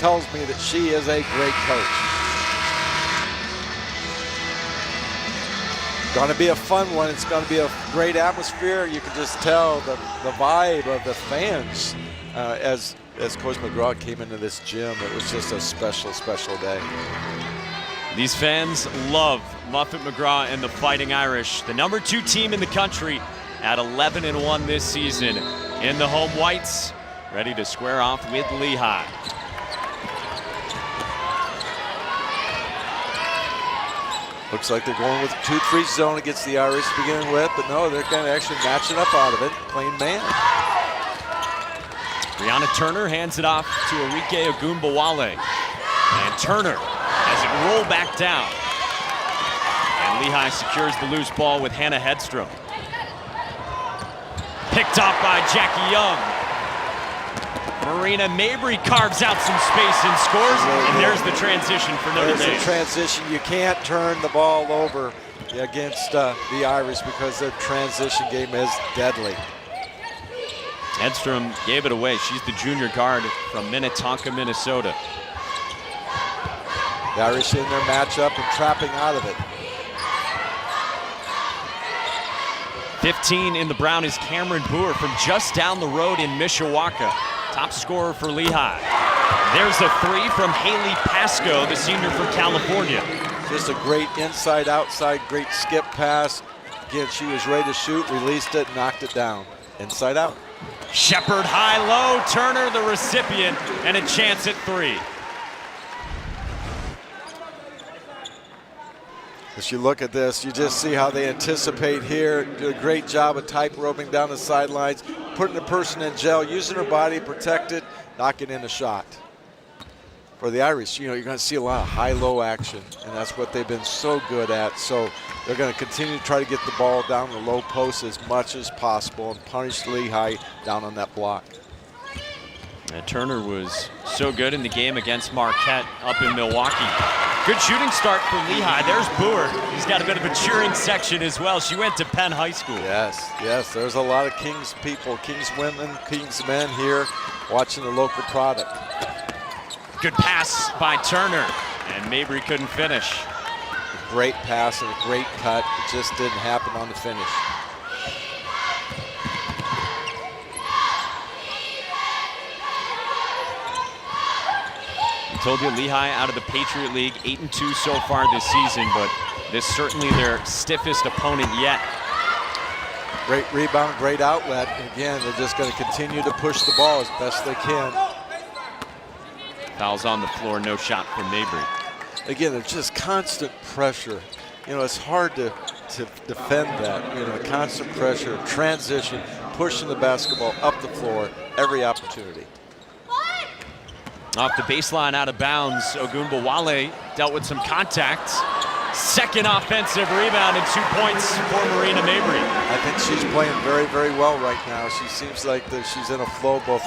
tells me that she is a great coach. Going to be a fun one. It's going to be a great atmosphere. You can just tell the vibe of the fans as Coach McGraw came into this gym. It was just a special, special day. These fans love Muffet-McGraw and the Fighting Irish, the #2 team in the country at 11-1 this season. In the home whites, ready to square off with Lehigh. Looks like they're going with a 2-3 zone against the Irish to begin with, but no, they're going to actually match it up out of it, playing man. Brianna Turner hands it off to Arike Ogunbowale. And Turner has it roll back down. And Lehigh secures the loose ball with Hannah Hedstrom. Picked off by Jackie Young. Marina Mabry carves out some space and scores, and there's the transition for Notre Dame. There's the transition. You can't turn the ball over against the Irish because their transition game is deadly. Hedstrom gave it away. She's the junior guard from Minnetonka, Minnesota. The Irish in their matchup and trapping out of it. 15 in the brown is Cameron Boer from just down the road in Mishawaka. Top scorer for Lehigh. There's a 3 from Haley Pasco, the senior from California. Just a great inside-outside, great skip pass. Again, she was ready to shoot, released it, knocked it down. Inside out. Shepard high-low, Turner the recipient, and a chance at 3. As you look at this, you just see how they anticipate here. Do a great job of tight roping down the sidelines, putting the person in gel, using her body to protect it, knocking in a shot. For the Irish, you're going to see a lot of high-low action, and that's what they've been so good at. So they're going to continue to try to get the ball down the low post as much as possible and punish Lehigh down on that block. And Turner was so good in the game against Marquette up in Milwaukee. Good shooting start for Lehigh. There's Boer. He's got a bit of a cheering section as well. She went to Penn High School. Yes, there's a lot of Kings people, Kings women, Kings men here watching the local product. Good pass by Turner, and Mabry couldn't finish. A great pass and a great cut. It just didn't happen on the finish. Told you Lehigh out of the Patriot League, 8-2 so far this season, but this is certainly their stiffest opponent yet. Great rebound, great outlet. And again, they're just going to continue to push the ball as best they can. Fouls on the floor, no shot from Mabry. Again, there's just constant pressure. It's hard to defend that. Constant pressure, transition, pushing the basketball up the floor, every opportunity. Off the baseline, out of bounds, Ogunbowale dealt with some contact. Second offensive rebound and 2 points for Marina Mabry. I think she's playing very, very well right now. She seems like she's in a flow both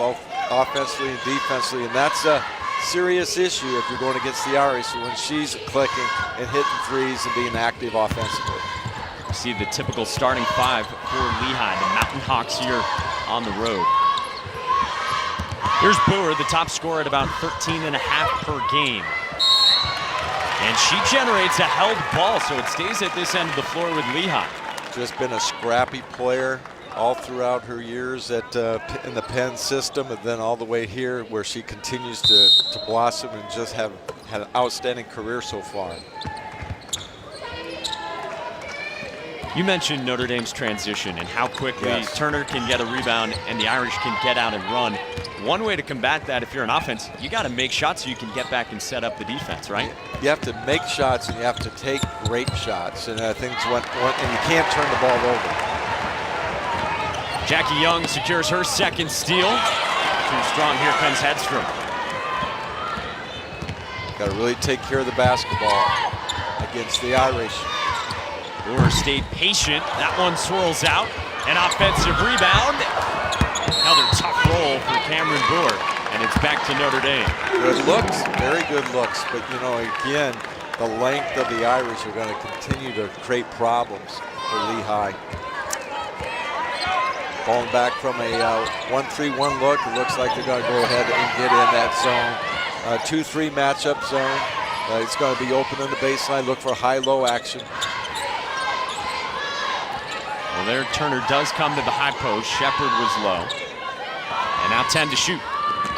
offensively and defensively, and that's a serious issue if you're going against the Irish when she's clicking and hitting threes and being active offensively. You see the typical starting 5 for Lehigh, the Mountain Hawks here on the road. Here's Boer, the top scorer at about 13.5 per game. And she generates a held ball, so it stays at this end of the floor with Lehigh. Just been a scrappy player all throughout her years in the Penn system, and then all the way here where she continues to blossom and just have had an outstanding career so far. You mentioned Notre Dame's transition and how quickly Yes. Turner can get a rebound and the Irish can get out and run. One way to combat that, if you're an offense, you got to make shots so you can get back and set up the defense, right? You have to make shots and you have to take great shots, and I think and you can't turn the ball over. Jackie Young secures her second steal. Too strong, here comes Hedstrom. Got to really take care of the basketball against the Irish. Boer stayed patient. That one swirls out. An offensive rebound. Another tough roll for Cameron Boer, and it's back to Notre Dame. Good looks, very good looks, but again, the length of the Irish are going to continue to create problems for Lehigh. Falling back from a 1-3-1 look, it looks like they're going to go ahead and get in that zone. 2-3 matchup zone. It's going to be open on the baseline. Look for high-low action. Well, there Turner does come to the high post. Shepard was low. And now 10 to shoot.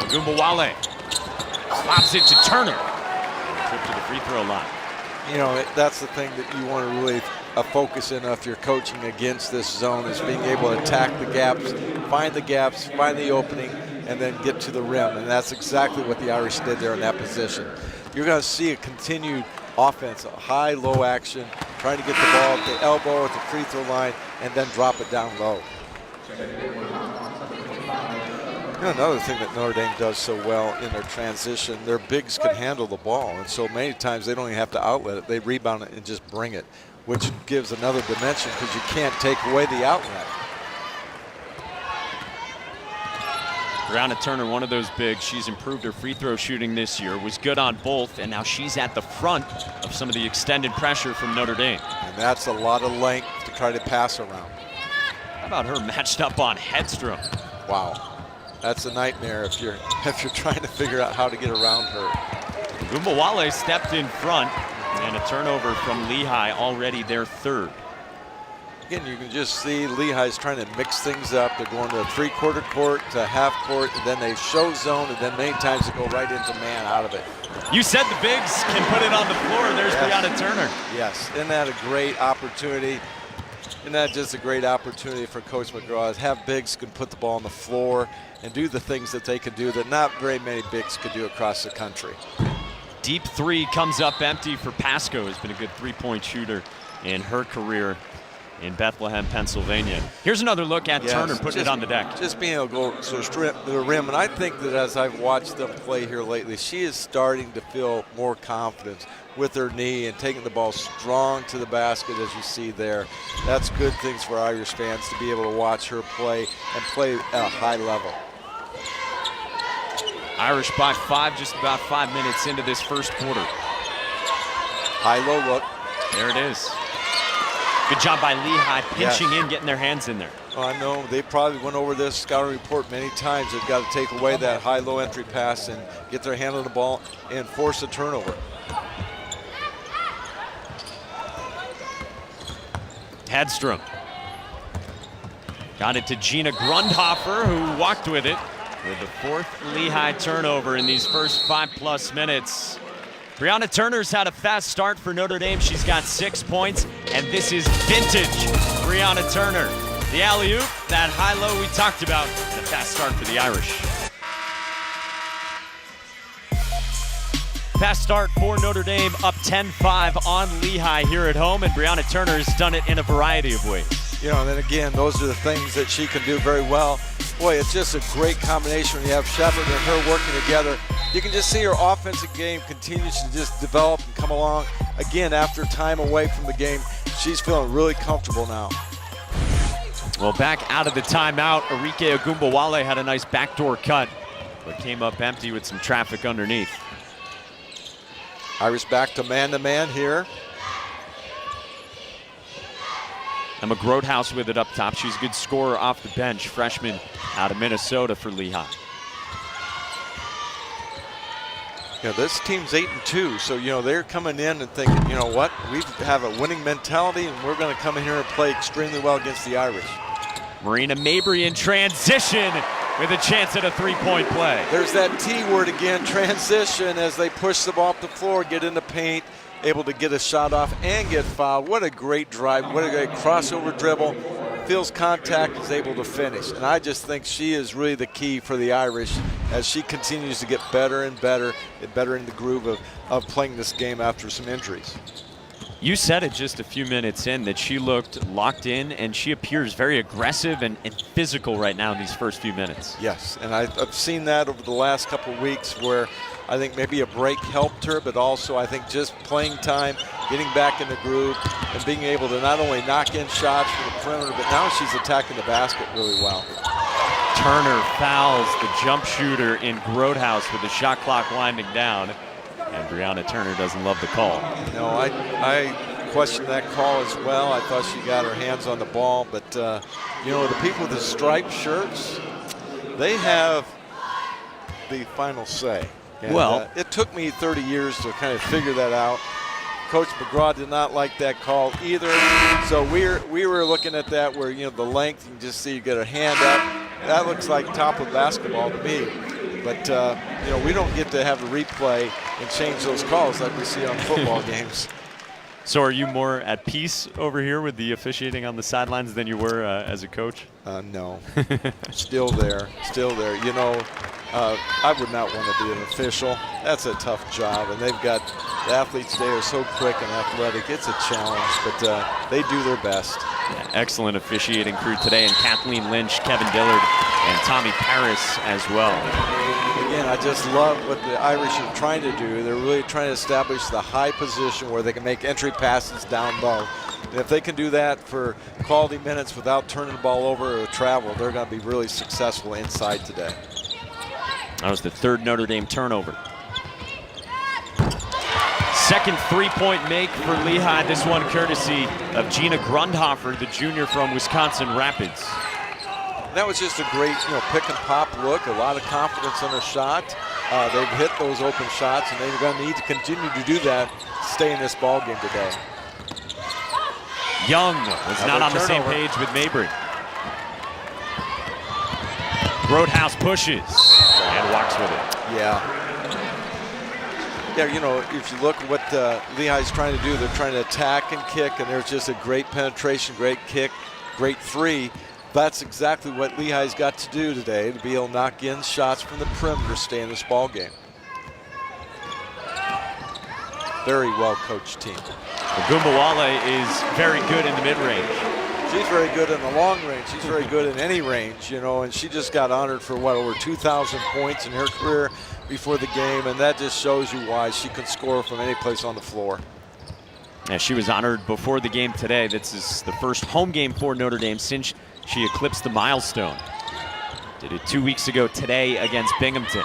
Ogunbowale lobs it to Turner. Trip to the free throw line. You know, that's the thing that you want to really focus in if you're coaching against this zone, is being able to attack the gaps, find the opening, and then get to the rim. And that's exactly what the Irish did there in that position. You're going to see a continued offense, a high-low action, trying to get the ball at the elbow, at the free throw line, and then drop it down low. You know, another thing that Notre Dame does so well in their transition, their bigs can handle the ball, and so many times they don't even have to outlet it. They rebound it and just bring it, which gives another dimension because you can't take away the outlet. Brianna Turner, one of those bigs, she's improved her free throw shooting this year, was good on both, and now she's at the front of some of the extended pressure from Notre Dame. And that's a lot of length to try to pass around. How about her matched up on Hedstrom? Wow. That's a nightmare if you're trying to figure out how to get around her. Ogunbowale stepped in front, and a turnover from Lehigh, already their third. Again, you can just see Lehigh's trying to mix things up. They're going to a three-quarter court to half court, and then they show zone, and then many times they go right into man out of it. You said the bigs can put it on the floor. There's Brianna Turner. Yes, isn't that a great opportunity? Isn't that just a great opportunity for Coach McGraw? Have bigs can put the ball on the floor and do the things that they can do that not very many bigs could do across the country. Deep three comes up empty for Pasco, who's been a good three-point shooter in her career in Bethlehem, Pennsylvania. Here's another look at Turner putting it on the deck. Just being able to go straight to the rim, and I think that as I've watched them play here lately, she is starting to feel more confidence with her knee and taking the ball strong to the basket, as you see there. That's good things for Irish fans to be able to watch her play and play at a high level. Irish by 5, just about 5 minutes into this first quarter. High-low look. There it is. Good job by Lehigh pinching in, getting their hands in there. Oh, I know they probably went over this scouting report many times. They've got to take away that high-low entry pass and get their hand on the ball and force a turnover. Hedstrom got it to Gina Grundhofer, who walked with it with the 4th Lehigh turnover in these first 5+ minutes. Brianna Turner's had a fast start for Notre Dame. She's got 6 points, and this is vintage Brianna Turner. The alley-oop, that high-low we talked about, and a fast start for the Irish. Fast start for Notre Dame, up 10-5 on Lehigh here at home, and Brianna Turner has done it in a variety of ways. You know, and then again, those are the things that she can do very well. Boy, it's just a great combination when you have Shepard and her working together. You can just see her offensive game continues to just develop and come along. Again, after time away from the game, she's feeling really comfortable now. Well, back out of the timeout, Arike Ogunbowale had a nice backdoor cut, but came up empty with some traffic underneath. Irish back to man here. Emma Grothaus with it up top. She's a good scorer off the bench, freshman out of Minnesota for Lehigh. Yeah, this team's 8-2, so you know they're coming in and thinking, you know what, we have a winning mentality, and we're going to come in here and play extremely well against the Irish. Marina Mabry in transition with a chance at a three-point play. There's that T word again, transition, as they push the ball up the floor, get in the paint, able to get a shot off and get fouled. What a great drive, what a great crossover dribble. Feels contact, is able to finish. And I just think she is really the key for the Irish as she continues to get better and better in the groove of playing this game after some injuries. You said it just a few minutes in that she looked locked in, and she appears very aggressive and physical right now in these first few minutes. Yes, and I've seen that over the last couple of weeks where I think maybe a break helped her, but also I think just playing time, getting back in the groove, and being able to not only knock in shots from the perimeter, but now she's attacking the basket really well. Turner fouls the jump shooter in Grothaus with the shot clock winding down, and Brianna Turner doesn't love the call. No, I questioned that call as well. I thought she got her hands on the ball, but you know, the people with the striped shirts, they have the final say. And, well, it took me 30 years to kind of figure that out. Coach McGraw did not like that call either. So we were looking at that where, you know, the length, you can just see you get a hand up. That looks like top of basketball to me. But, you know, we don't get to have a replay and change those calls like we see on football games. So are you more at peace over here with the officiating on the sidelines than you were as a coach? No. Still there. You know, I would not want to be an official. That's a tough job, and they've got the athletes today are so quick and athletic. It's a challenge, but they do their best. Yeah, excellent officiating crew today, and Kathleen Lynch, Kevin Dillard, and Tommy Paris as well. Again, I just love what the Irish are trying to do. They're really trying to establish the high position where they can make entry passes down low. And if they can do that for quality minutes without turning the ball over or travel, they're going to be really successful inside today. That was the third Notre Dame turnover. Second three-point make for Lehigh. This one courtesy of Gina Grundhofer, the junior from Wisconsin Rapids. That was just a great, you know, pick and pop look. A lot of confidence on their shot. They've hit those open shots, and they're going to need to continue to do that to stay in this ball game today. Young was not on the same page with Mabry. Roadhouse pushes and walks with it. Yeah. Yeah, you know, if you look at what Lehigh's trying to do, they're trying to attack and kick, and there's just a great penetration, great kick, great three. That's exactly what Lehigh's got to do today to be able to knock in shots from the perimeter, stay in this ball game. Very well coached team. Ogunbowale is very good in the mid-range. She's very good in the long range. She's very good in any range, you know, and she just got honored for, what, over 2,000 points in her career before the game, and that just shows you why she can score from any place on the floor. Yeah, she was honored before the game today. This is the first home game for Notre Dame since she eclipsed the milestone. Did it 2 weeks ago today against Binghamton.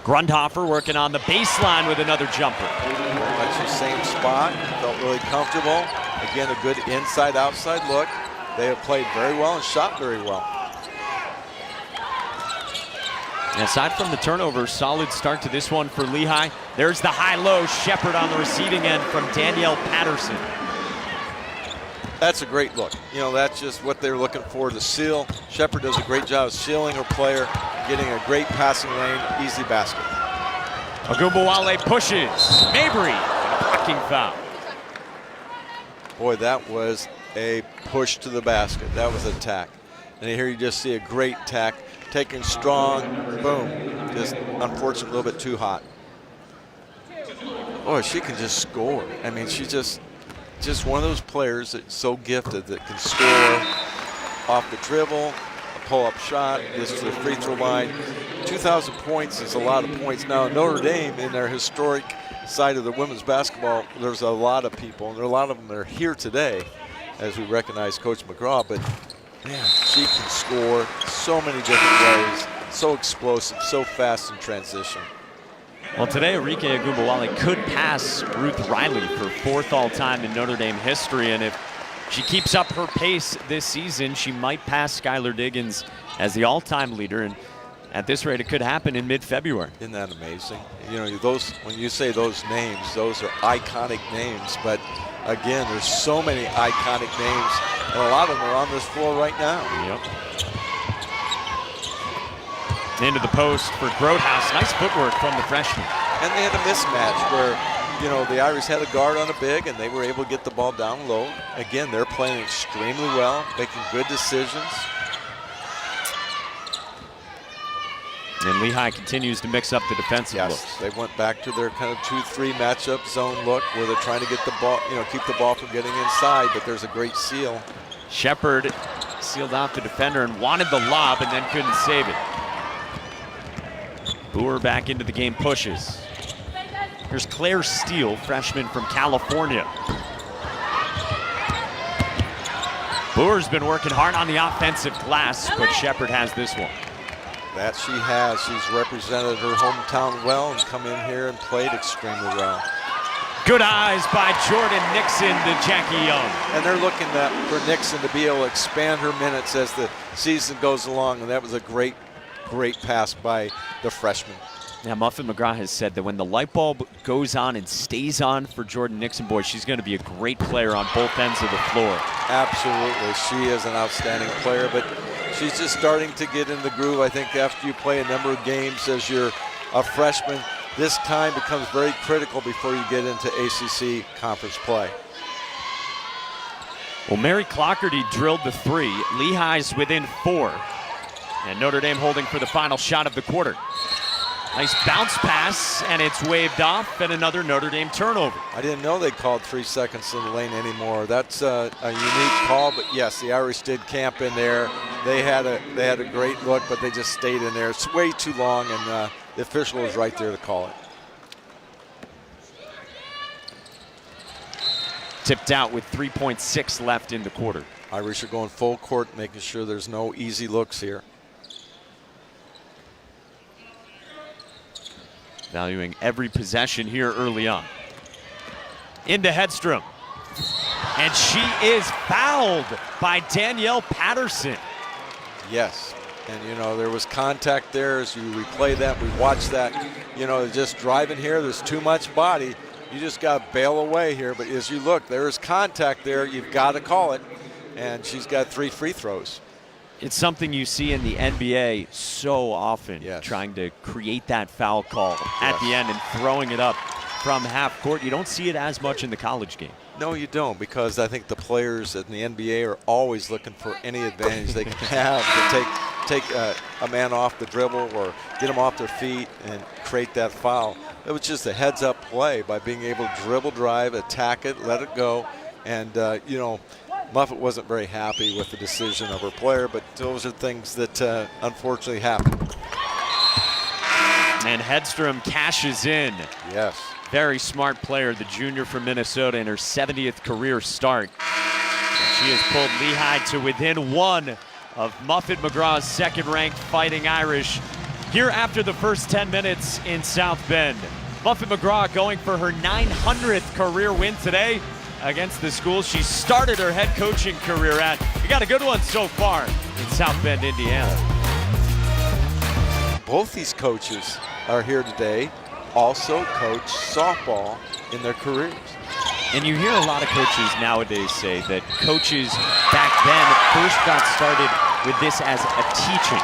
Grundhofer working on the baseline with another jumper. That's the same spot. Felt really comfortable. Again, a good inside-outside look. They have played very well and shot very well. And aside from the turnover, solid start to this one for Lehigh. There's the high-low. Shepherd on the receiving end from Danielle Patterson. That's a great look. You know, that's just what they're looking for, to seal. Shepherd does a great job of sealing her player, getting a great passing lane, easy basket. Ogunbowale pushes. Mabry, blocking foul. Boy, that was a push to the basket. That was an attack. And here you just see a great attack, taking strong, boom. Just unfortunately a little bit too hot. Boy, she can just score. I mean, she just one of those players that's so gifted that can score off the dribble, a pull-up shot, gets to the free throw line. 2,000 points is a lot of points. Now, Notre Dame, in their historic side of the women's basketball, there's a lot of people, and there are a lot of them that are here today as we recognize Coach McGraw, but man, she can score so many different ways, so explosive, so fast in transition. Well, today, Arike Ogunbowale could pass Ruth Riley for fourth all-time in Notre Dame history, and if she keeps up her pace this season, she might pass Skylar Diggins as the all-time leader, and at this rate, it could happen in mid-February. Isn't that amazing? You know, those, when you say those names, those are iconic names, but again, there's so many iconic names, and a lot of them are on this floor right now. Yep. Into the post for Roadhouse. Nice footwork from the freshman. And they had a mismatch where, you know, the Irish had a guard on a big and they were able to get the ball down low. Again, they're playing extremely well, making good decisions. And Lehigh continues to mix up the defensive looks. They went back to their kind of 2-3 matchup zone look where they're trying to get the ball, you know, keep the ball from getting inside, but there's a great seal. Shepherd sealed off the defender and wanted the lob and then couldn't save it. Boer back into the game, pushes. Here's Claire Steele, freshman from California. Boer's been working hard on the offensive glass, but Shepherd has this one. That she has. She's represented her hometown well and come in here and played extremely well. Good eyes by Jordan Nixon to Jackie Young. And they're looking for Nixon to be able to expand her minutes as the season goes along, and that was a great great pass by the freshman. Now, Muffet McGraw has said that when the light bulb goes on and stays on for Jordan Nixon, boy, she's going to be a great player on both ends of the floor. Absolutely. She is an outstanding player, but she's just starting to get in the groove. I think after you play a number of games as you're a freshman, this time becomes very critical before you get into ACC conference play. Well, Mary Clockerty drilled the 3. Lehigh's within 4. And Notre Dame holding for the final shot of the quarter. Nice bounce pass, and it's waved off, and another Notre Dame turnover. I didn't know they called 3 seconds in the lane anymore. That's a unique call, but yes, the Irish did camp in there. They had a great look, but they just stayed in there. It's way too long, and the official was right there to call it. Tipped out with 3.6 left in the quarter. Irish are going full court, making sure there's no easy looks here. Valuing every possession here early on. Into Hedstrom. And she is fouled by Danielle Patterson. Yes, and you know, there was contact there. As you replay that, we watched that, you know, just driving here, there's too much body. You just got to bail away here, but as you look, there is contact there. You've got to call it, and she's got 3 free throws. It's something you see in the NBA so often, trying to create that foul call at the end and throwing it up from half court. You don't see it as much in the college game. No, you don't, because I think the players in the NBA are always looking for any advantage they can have to take a man off the dribble or get them off their feet and create that foul. It was just a heads-up play by being able to dribble, drive, attack it, let it go, and you know, Muffet wasn't very happy with the decision of her player, but those are things that unfortunately happen. And Hedstrom cashes in. Yes. Very smart player, the junior from Minnesota, in her 70th career start. And she has pulled Lehigh to within 1 of Muffet McGraw's second-ranked Fighting Irish here after the first 10 minutes in South Bend. Muffet McGraw going for her 900th career win today against the school she started her head coaching career at. We got a good one so far in South Bend, Indiana. Both these coaches are here today, also coach softball in their careers. And you hear a lot of coaches nowadays say that coaches back then first got started with this as a teaching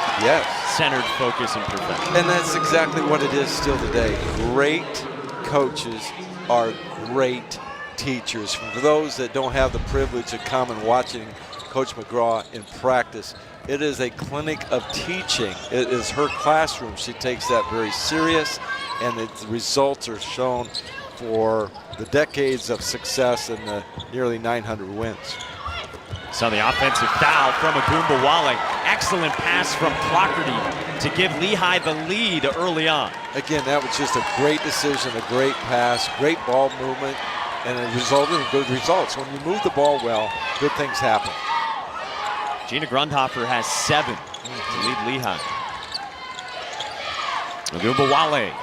centered focus and profession. And that's exactly what it is still today. Great coaches are great teachers. For those that don't have the privilege of coming watching Coach McGraw in practice, it is a clinic of teaching. It is her classroom. She takes that very serious, and the results are shown for the decades of success and the nearly 900 wins. So the offensive foul from Agumbawale. Excellent pass from Clockerty to give Lehigh the lead early on. Again, that was just a great decision, a great pass, great ball movement, and it resulted in good results. When you move the ball well, good things happen. Gina Grundhofer has 7 to lead Lehigh. Agumbawale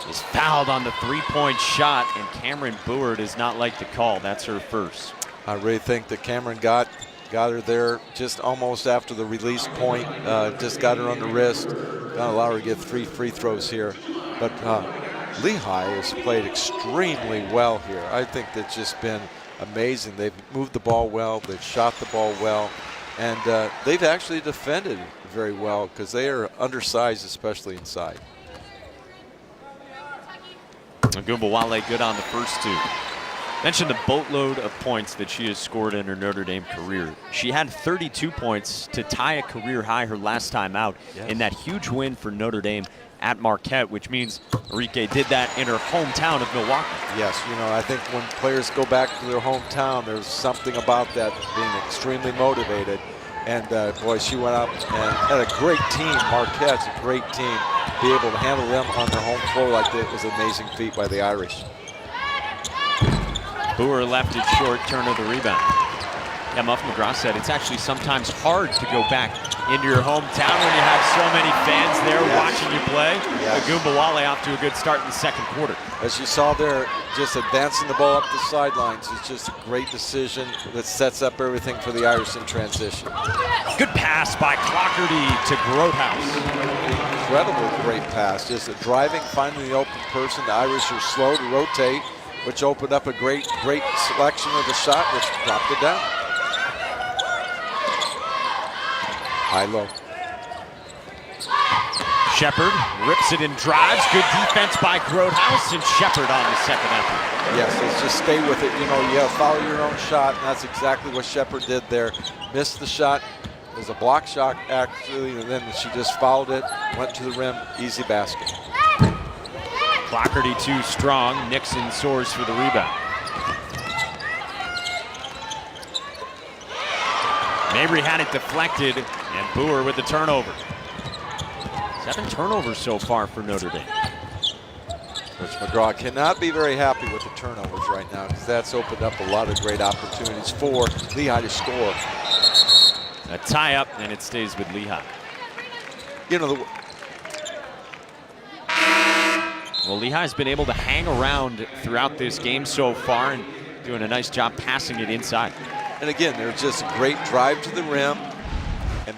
is fouled on the 3-point shot, and Cameron Boer does not like the call. That's her first. I really think that Cameron got her there just almost after the release point, just got her on the wrist, gonna allow her to get 3 free throws here. But Lehigh has played extremely well here. I think that's just been amazing. They've moved the ball well, they've shot the ball well, and they've actually defended very well because they are undersized, especially inside. Agumbawale good on the first 2. Mentioned the boatload of points that she has scored in her Notre Dame career. She had 32 points to tie a career high her last time out in that huge win for Notre Dame at Marquette, which means Enrique did that in her hometown of Milwaukee. Yes, you know, I think when players go back to their hometown, there's something about that being extremely motivated. And boy, she went up and had a great team. Marquette's a great team. Be able to handle them on their home floor like that was an amazing feat by the Irish. Boer left it short, turn of the rebound. Yeah, Muff McGraw said it's actually sometimes hard to go back into your hometown when you have so many fans there watching you play. Agumbawale off to a good start in the second quarter. As you saw there, just advancing the ball up the sidelines is just a great decision that sets up everything for the Irish in transition. Good pass by Clockerty to Grothaus. Incredible great pass. Just a driving, finding the open person. The Irish are slow to rotate, which opened up a great selection of the shot, which dropped it down. High-low. Shepard rips it and drives. Good defense by Grothaus, and Shepard on the second effort. Yes, let's just stay with it. You know, you have to follow your own shot, and that's exactly what Shepard did there. Missed the shot. It was a block shot, actually, and then she just fouled it, went to the rim, easy basket. Clockerty too strong. Nixon soars for the rebound. Mabry had it deflected, and Boer with the turnover. 7 turnovers so far for Notre Dame. Coach McGraw cannot be very happy with the turnovers right now, because that's opened up a lot of great opportunities for Lehigh to score. A tie-up, and it stays with Lehigh. You know, well, Lehigh's been able to hang around throughout this game so far and doing a nice job passing it inside. and again, there's just a great drive to the rim, and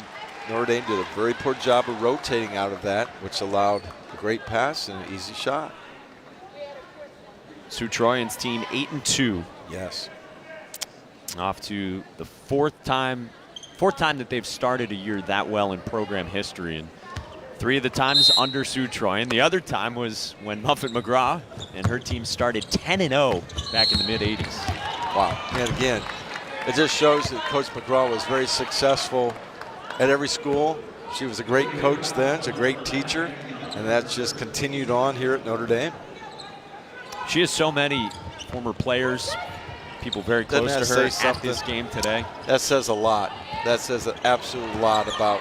Notre Dame did a very poor job of rotating out of that, which allowed a great pass and an easy shot. Sue Troyan's team 8-2. Yes. Off to the fourth time that they've started a year that well in program history, and 3 of the times under Sue Troyan. The other time was when Muffet McGraw and her team started 10-0 back in the mid-'80s. Wow. And again, it just shows that Coach McGraw was very successful at every school. She was a great coach then, she's a great teacher, and that's just continued on here at Notre Dame. She has so many former players, people very close to her at this game today. That says a lot. That says an absolute lot about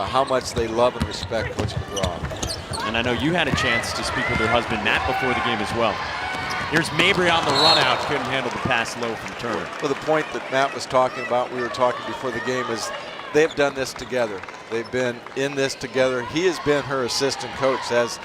how much they love and respect Coach McGraw. And I know you had a chance to speak with her husband, Matt, before the game as well. Here's Mabry on the run out. Couldn't handle the pass low from Turner. Well, the point that Matt was talking about, we were talking before the game, is they've done this together. They've been in this together. He has been her assistant coach. As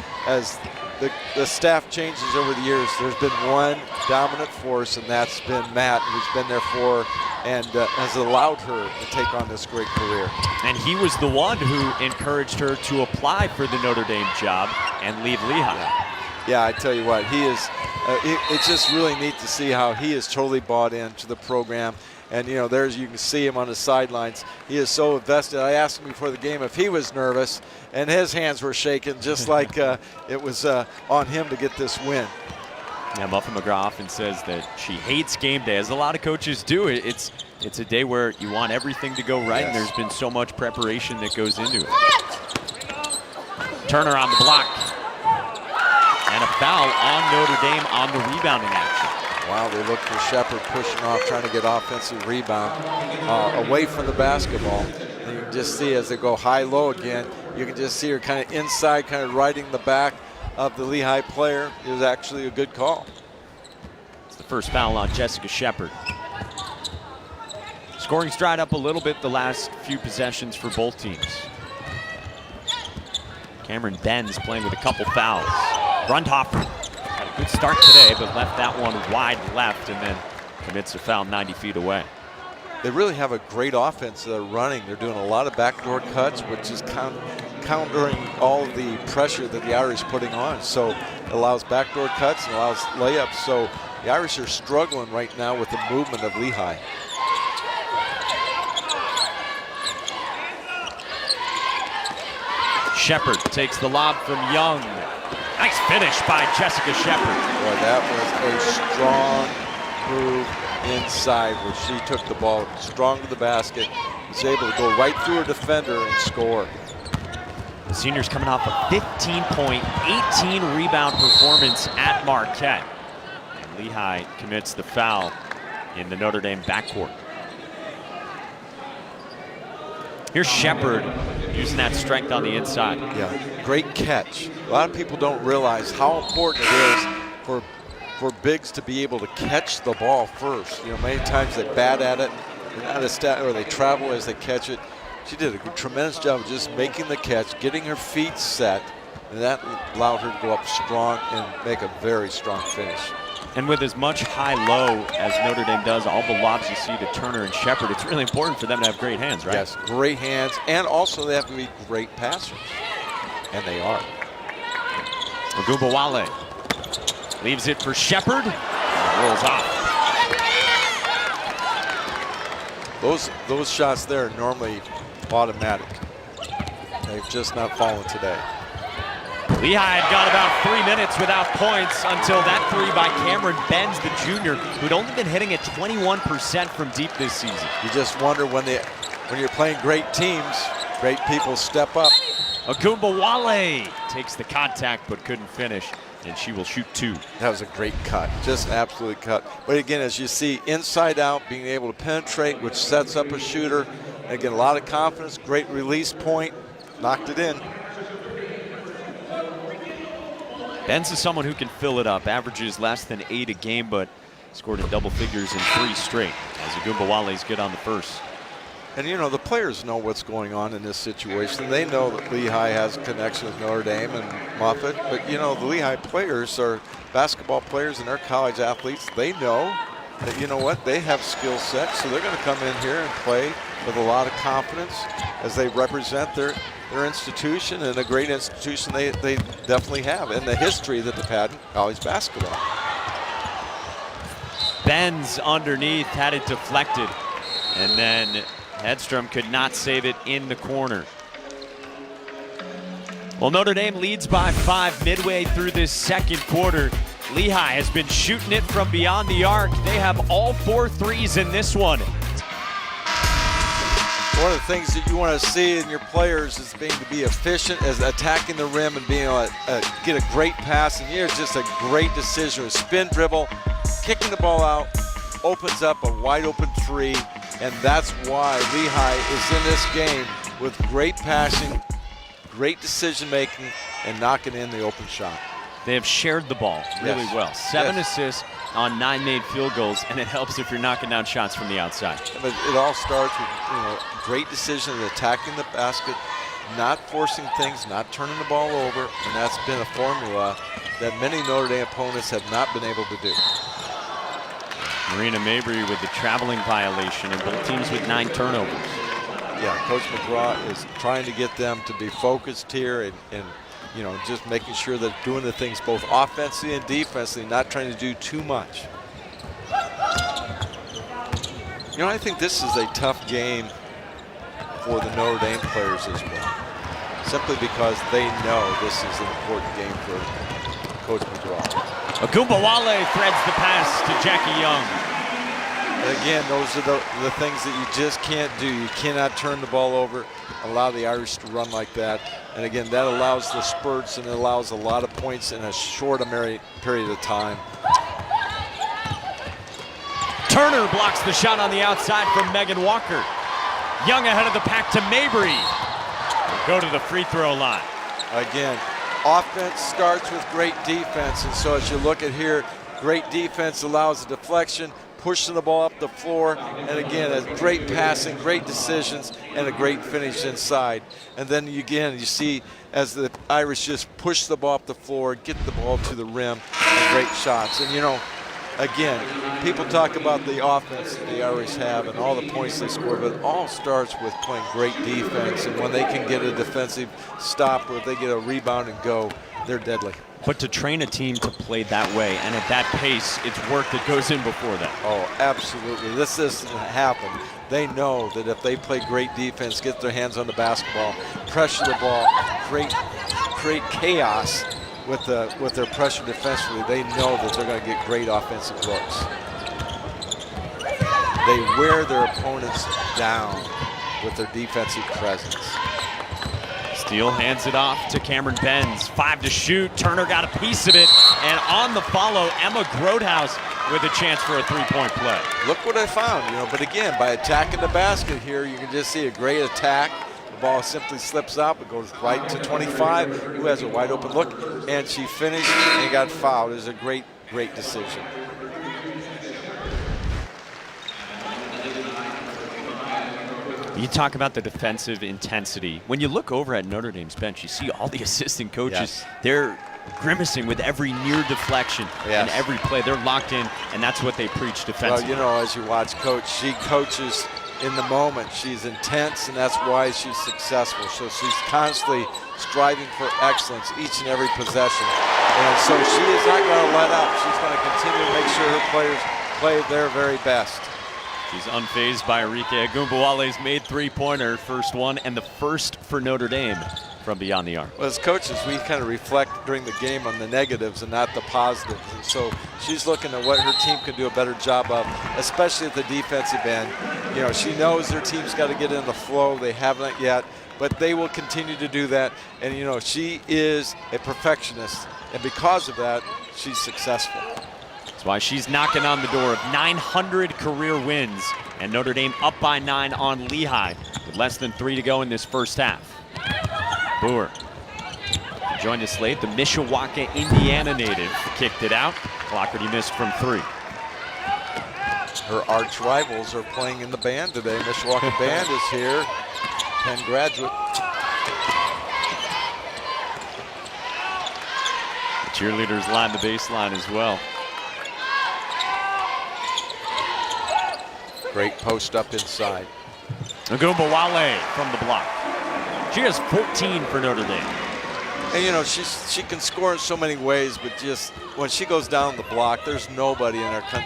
the staff changes over the years, there's been one dominant force, and that's been Matt, who's been there for her and has allowed her to take on this great career. And he was the one who encouraged her to apply for the Notre Dame job and leave Lehigh. Yeah, I tell you what, he is. It's just really neat to see how he is totally bought into the program. And, you know, there's, you can see him on the sidelines. He is so invested. I asked him before the game if he was nervous, and his hands were shaking, just like it was on him to get this win. Yeah, Muffet McGraw often says that she hates game day, as a lot of coaches do. It's a day where you want everything to go right, yes. And there's been so much preparation that goes into it. Turner on the block. And a foul on Notre Dame on the rebounding action. Wow, they look for Shepard pushing off, trying to get offensive rebound away from the basketball. And you can just see as they go high-low again, you can just see her kind of inside, kind of riding the back of the Lehigh player. It was actually a good call. It's the first foul on Jessica Shepard. Scoring's dried up a little bit the last few possessions for both teams. Cameron Benz playing with a couple fouls. Rundhoff had a good start today, but left that one wide left and then commits a foul 90 feet away. They really have a great offense they're running. They're doing a lot of backdoor cuts, which is countering all of the pressure that the Irish are putting on. So it allows backdoor cuts and allows layups. So the Irish are struggling right now with the movement of Lehigh. Shepard takes the lob from Young. Nice finish by Jessica Shepard. Boy, that was a strong move inside where she took the ball strong to the basket, was able to go right through her defender and score. The senior's coming off a 15-point, 18-rebound performance at Marquette. And Lehigh commits the foul in the Notre Dame backcourt. Here's Shepard using that strength on the inside. Yeah, great catch. A lot of people don't realize how important it is for bigs to be able to catch the ball first. You know, many times they're bad at it, or they travel as they catch it. She did a tremendous job of just making the catch, getting her feet set, and that allowed her to go up strong and make a very strong finish. And with as much high-low as Notre Dame does, all the lobs you see to Turner and Shepard, it's really important for them to have great hands, right? Yes, great hands, and also they have to be great passers, and they are. Ogunbowale leaves it for Shepard, and rolls off. Those shots there are normally automatic. They've just not fallen today. Lehigh had gone about 3 minutes without points until that three by Cameron Benz, the junior, who'd only been hitting at 21% from deep this season. You just wonder when you're playing great teams, great people step up. Ogunbowale takes the contact but couldn't finish, and she will shoot 2. That was a great cut, just absolutely cut. But again, as you see, inside out, being able to penetrate, which sets up a shooter. And again, a lot of confidence, great release point, knocked it in. Benz is someone who can fill it up, averages less than 8 a game, but scored in double figures in 3 straight, as Ogunbowale's good on the first. And you know, the players know what's going on in this situation. They know that Lehigh has a connection with Notre Dame and Muffet, but you know, the Lehigh players are basketball players and they're college athletes. They know that, you know what, they have skill sets, so they're going to come in here and play with a lot of confidence as they represent their institution, and a great institution they definitely have, and the history that they've had in college basketball. Benz underneath, had it deflected, and then Hedstrom could not save it in the corner. Well, Notre Dame leads by 5 midway through this second quarter. Lehigh has been shooting it from beyond the arc. They have all 4 threes in this one. One of the things that you want to see in your players is being to be efficient as attacking the rim and being able to get a great pass. And here's just a great decision with spin dribble, kicking the ball out, opens up a wide open 3. And that's why Lehigh is in this game with great passing, great decision making, and knocking in the open shot. They have shared the ball really well. 7 assists on 9 made field goals, and it helps if you're knocking down shots from the outside. But it all starts with, you know, great decision of attacking the basket, not forcing things, not turning the ball over, and that's been a formula that many Notre Dame opponents have not been able to do. Marina Mabry with the traveling violation, and both teams with 9 turnovers. Yeah, Coach McGraw is trying to get them to be focused here and you know, just making sure that doing the things both offensively and defensively, not trying to do too much. You know, I think this is a tough game for the Notre Dame players as well, simply because they know this is an important game for Coach McGraw. Ogunbowale threads the pass to Jackie Young. And again, those are the things that you just can't do. You cannot turn the ball over, allow the Irish to run like that. And again, that allows the spurts and it allows a lot of points in a short period of time. Turner blocks the shot on the outside from Megan Walker. Young ahead of the pack to Mabry. Go to the free throw line. Again, offense starts with great defense. And so as you look at here, great defense allows the deflection, pushing the ball up the floor, and again, a great passing, great decisions, and a great finish inside. And then again, you see as the Irish just push the ball up the floor, get the ball to the rim, and great shots. And you know, again, people talk about the offense that the Irish have and all the points they score, but it all starts with playing great defense. And when they can get a defensive stop or if they get a rebound and go, they're deadly. But to train a team to play that way and at that pace, it's work that goes in before that. Oh, absolutely. This doesn't happen. They know that if they play great defense, get their hands on the basketball, pressure the ball, create chaos with their pressure defensively, they know that they're going to get great offensive looks. They wear their opponents down with their defensive presence. Steele hands it off to Cameron Benz. 5 to shoot. Turner got a piece of it. And on the follow, Emma Grodhaus with a chance for a 3-point play. Look what I found, you know, but again, by attacking the basket here, you can just see a great attack. The ball simply slips out, but goes right to 25, who has a wide open look, and she finished and got fouled. It was a great, great decision. You talk about the defensive intensity. When you look over at Notre Dame's bench, you see all the assistant coaches. Yes. They're grimacing with every near deflection and every play. They're locked in, and that's what they preach defensively. Well, as you watch Coach, she coaches in the moment. She's intense, and that's why she's successful. So she's constantly striving for excellence each and every possession. And so she is not going to let up. She's going to continue to make sure her players play their very best. She's unfazed by Arike Agumbawale's made three-pointer, first one, and the first for Notre Dame from beyond the arc. Well, as coaches, we kind of reflect during the game on the negatives and not the positives. And so she's looking at what her team can do a better job of, especially at the defensive end. She knows their team's got to get in the flow. They haven't yet, but they will continue to do that. And, she is a perfectionist, and because of that, she's successful. That's why she's knocking on the door of 900 career wins, and Notre Dame up by 9 on Lehigh with less than 3 to go in this first half. Boer joined us late. The Mishawaka, Indiana native kicked it out. Clougherty missed from 3. Her arch rivals are playing in the band today. Mishawaka band is here. Penn graduate. The cheerleaders line the baseline as well. Great post up inside. Agumbawale from the block. She has 14 for Notre Dame. And she can score in so many ways, but just when she goes down the block, there's nobody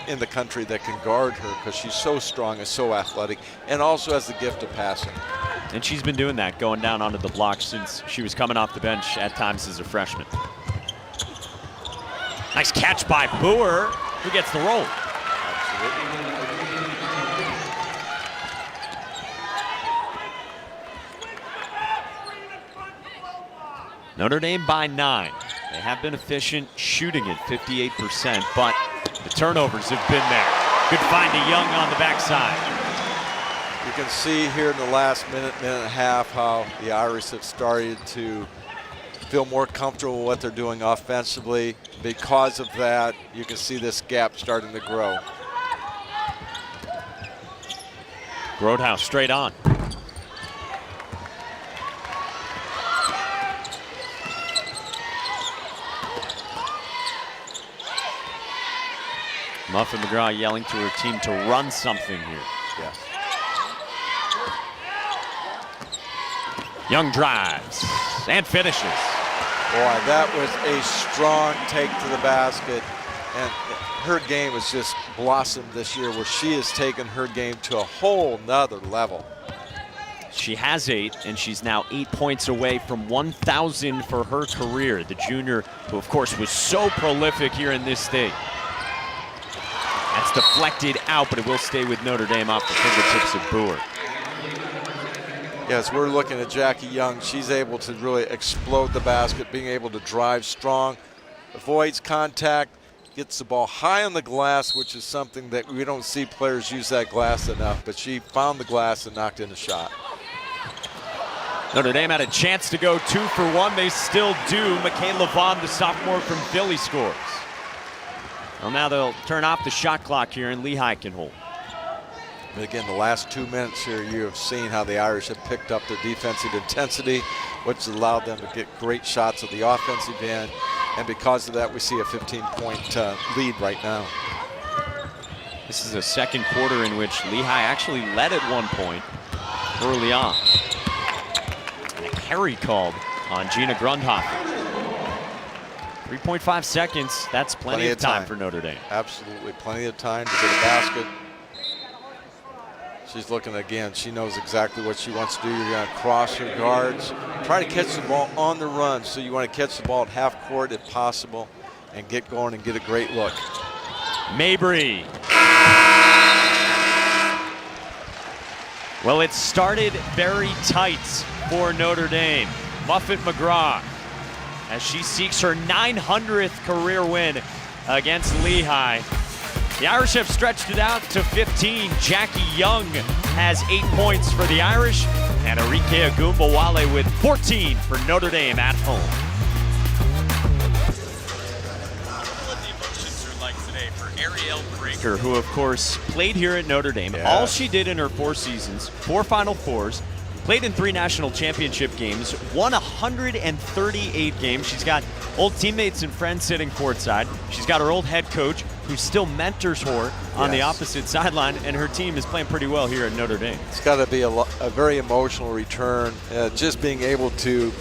in the country that can guard her because she's so strong and so athletic, and also has the gift of passing. And she's been doing that, going down onto the block since she was coming off the bench at times as a freshman. Nice catch by Boer, who gets the roll. Absolutely. Notre Dame by 9. They have been efficient shooting at 58%, but the turnovers have been there. Good find to Young on the backside. You can see here in the last minute and a half how the Irish have started to feel more comfortable with what they're doing offensively. Because of that, you can see this gap starting to grow. Grodehouse straight on. Muffet McGraw yelling to her team to run something here. Yes. Young drives and finishes. Boy, that was a strong take to the basket. And her game has just blossomed this year where she has taken her game to a whole nother level. She has 8, and she's now 8 points away from 1,000 for her career. The junior, who of course was so prolific here in this state. That's deflected out, but it will stay with Notre Dame off the fingertips of Boer. Yes, we're looking at Jackie Young. She's able to really explode the basket, being able to drive strong, avoids contact, gets the ball high on the glass, which is something that we don't see players use that glass enough, but she found the glass and knocked in a shot. Notre Dame had a chance to go 2 for 1. They still do. Michaela Vaughn, the sophomore from Philly, scores. Well, now they'll turn off the shot clock here, and Lehigh can hold. And again, the last 2 minutes here, you have seen how the Irish have picked up their defensive intensity, which has allowed them to get great shots at the offensive end. And because of that, we see a 15-point lead right now. This is a second quarter in which Lehigh actually led at one point early on. And a carry called on Gina Grundhofer. 3.5 seconds, that's plenty of time for Notre Dame. Absolutely, plenty of time to get a basket. She's looking again. She knows exactly what she wants to do. You're going to cross her guards. Try to catch the ball on the run. So you want to catch the ball at half court if possible and get going and get a great look. Mabry. Well, it started very tight for Notre Dame. Muffet McGraw, as she seeks her 900th career win against Lehigh. The Irish have stretched it out to 15. Jackie Young has 8 points for the Irish, and Arike Agumbawale with 14 for Notre Dame at home. What the emotions are like today for Arielle Briggs. Breaker, who of course played here at Notre Dame. Yes. All she did in her 4 seasons, 4 Final Fours, played in 3 national championship games, won 138 games. She's got old teammates and friends sitting courtside. She's got her old head coach who still mentors her on the opposite sideline, and her team is playing pretty well here at Notre Dame. It's got to be a very emotional return, just being able to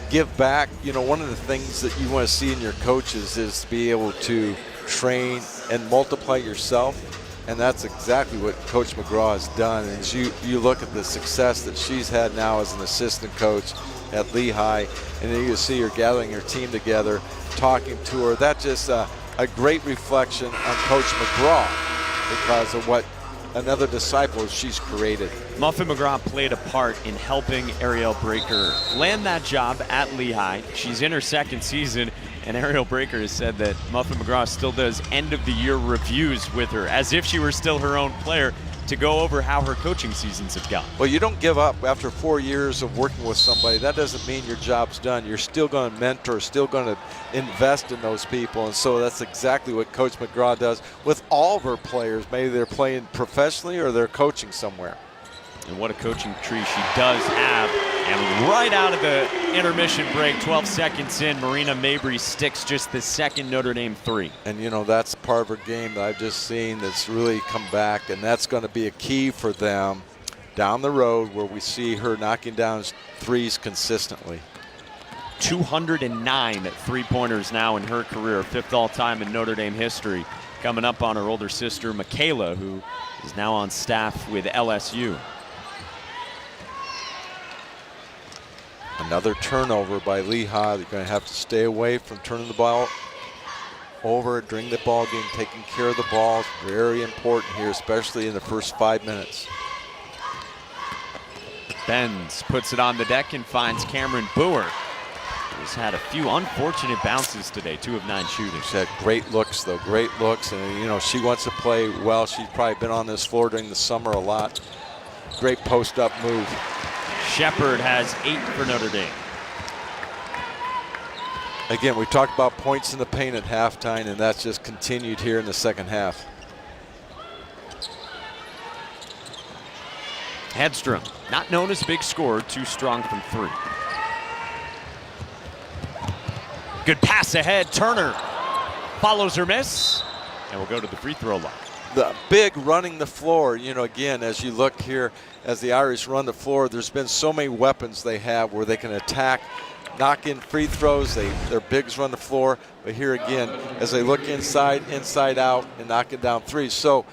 give back. You know, one of the things that you want to see in your coaches is to be able to train and multiply yourself. And that's exactly what Coach McGraw has done. And as you look at the success that she's had now as an assistant coach at Lehigh, and then you see her gathering her team together, talking to her, that's just a great reflection on Coach McGraw because of what another disciple she's created. Muffet McGraw played a part in helping Ariel Breaker land that job at Lehigh. She's in her 2nd season, and Ariel Breaker has said that Muffet McGraw still does end-of-the-year reviews with her, as if she were still her own player, to go over how her coaching seasons have gone. Well, you don't give up after 4 years of working with somebody. That doesn't mean your job's done. You're still going to mentor, still going to invest in those people. And so that's exactly what Coach McGraw does with all of her players. Maybe they're playing professionally or they're coaching somewhere. And what a coaching tree she does have. And right out of the intermission break, 12 seconds in, Marina Mabry sticks just the 2nd Notre Dame 3. And, you know, that's part of her game that I've just seen that's really come back, and that's going to be a key for them down the road where we see her knocking down threes consistently. 209 3-pointers now in her career, 5th all-time in Notre Dame history. Coming up on her older sister, Michaela, who is now on staff with LSU. Another turnover by Lehigh. They're going to have to stay away from turning the ball over during the ball game. Taking care of the ball is very important here, especially in the first 5 minutes. Benz puts it on the deck and finds Cameron Boer, who's had a few unfortunate bounces today, 2 of 9 shooting. She had great looks, though, great looks. And, you know, she wants to play well. She's probably been on this floor during the summer a lot. Great post-up move. Shepard has 8 for Notre Dame. Again, we talked about points in the paint at halftime, and that's just continued here in the second half. Hedstrom, not known as a big scorer, too strong from 3. Good pass ahead. Turner follows her miss, and will go to the free throw line. The big running the floor, you know, again, as you look here, as the Irish run the floor, there's been so many weapons they have where they can attack, knock in free throws. Their bigs run the floor. But here again, as they look inside out, and knocking down threes. So,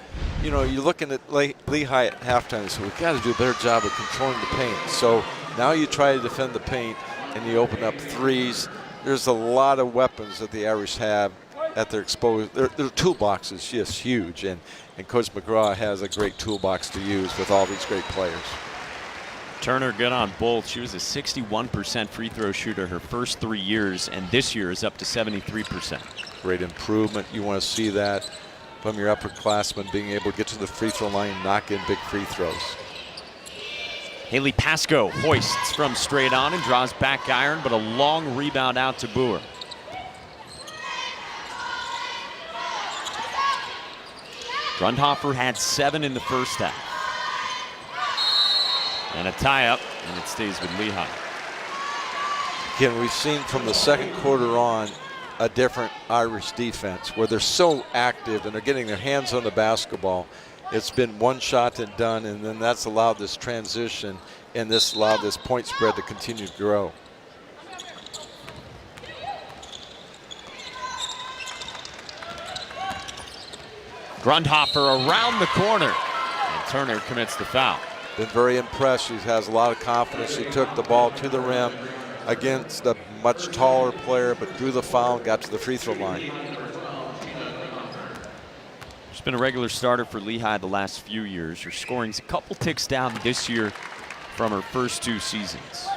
you know, you're looking at Lehigh at halftime, so we've got to do a better job of controlling the paint. So now you try to defend the paint, and you open up threes. There's a lot of weapons that the Irish have at their exposure. Their toolbox is just huge, and Coach McGraw has a great toolbox to use with all these great players. Turner good on both. She was a 61% free throw shooter her first 3 years, and this year is up to 73%. Great improvement. You want to see that from your upperclassmen, being able to get to the free throw line and knock in big free throws. Haley Pascoe hoists from straight on and draws back iron, but a long rebound out to Boer. Grundhofer had 7 in the first half. And a tie-up, and it stays with Lehigh. Again, we've seen from the second quarter on a different Irish defense where they're so active and they're getting their hands on the basketball. It's been one shot and done, and then that's allowed this transition, and this allowed this point spread to continue to grow. Grundhofer around the corner, and Turner commits the foul. Been very impressed. She has a lot of confidence. She took the ball to the rim against a much taller player, but drew the foul and got to the free throw line. She's been a regular starter for Lehigh the last few years. Her scoring's a couple ticks down this year from her first 2 seasons.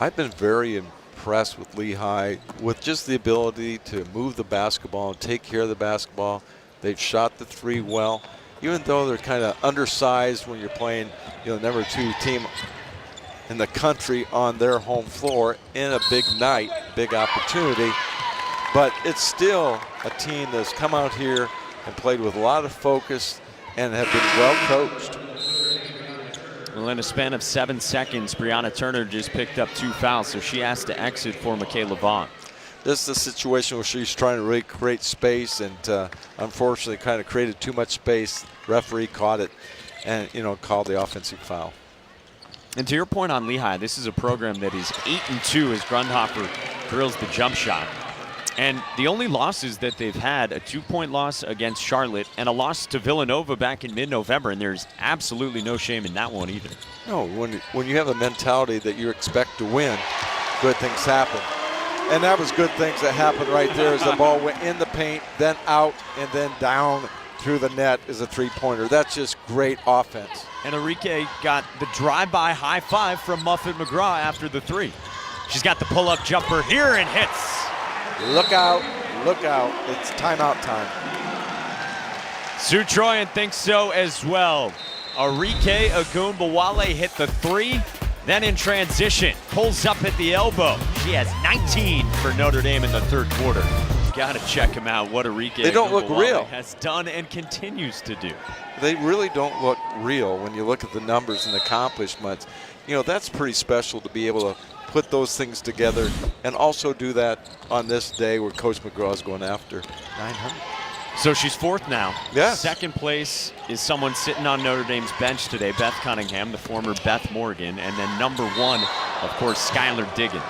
I've been very impressed with Lehigh with just the ability to move the basketball and take care of the basketball. They've shot the 3 well. Even though they're kind of undersized when you're playing, you know, number 2 team in the country on their home floor in a big night, big opportunity, But it's still a team that's come out here and played with a lot of focus and have been well coached. Well, in a span of 7 seconds, Brianna Turner just picked up 2 fouls, so she has to exit for Michaela Vaughn. This is a situation where she's trying to really create space, and unfortunately kind of created too much space. Referee caught it and, called the offensive foul. And to your point on Lehigh, this is a program that is 8-2 as Grundhofer drills the jump shot. And the only losses that they've had, a 2-point loss against Charlotte and a loss to Villanova back in mid-November, and there's absolutely no shame in that one either. No, when you have a mentality that you expect to win, good things happen. And that was good things that happened right there as the ball went in the paint, then out, and then down through the net is a three-pointer. That's just great offense. And Enrique got the drive-by high five from Muffet McGraw after the 3. She's got the pull-up jumper here and hits. Look out, look out. It's timeout time. Sue Troyan thinks so as well. Enrique Agumbawale hit the 3, then in transition, pulls up at the elbow. She has 19 for Notre Dame in the third quarter. Gotta check him out, what Enrique They don't look real. has done and continues to do. They really don't look real when you look at the numbers and accomplishments. That's pretty special to be able to put those things together and also do that on this day where Coach McGraw is going after 900. So she's 4th now. Yes. Second place is someone sitting on Notre Dame's bench today, Beth Cunningham, the former Beth Morgan, and then number 1, of course, Skylar Diggins.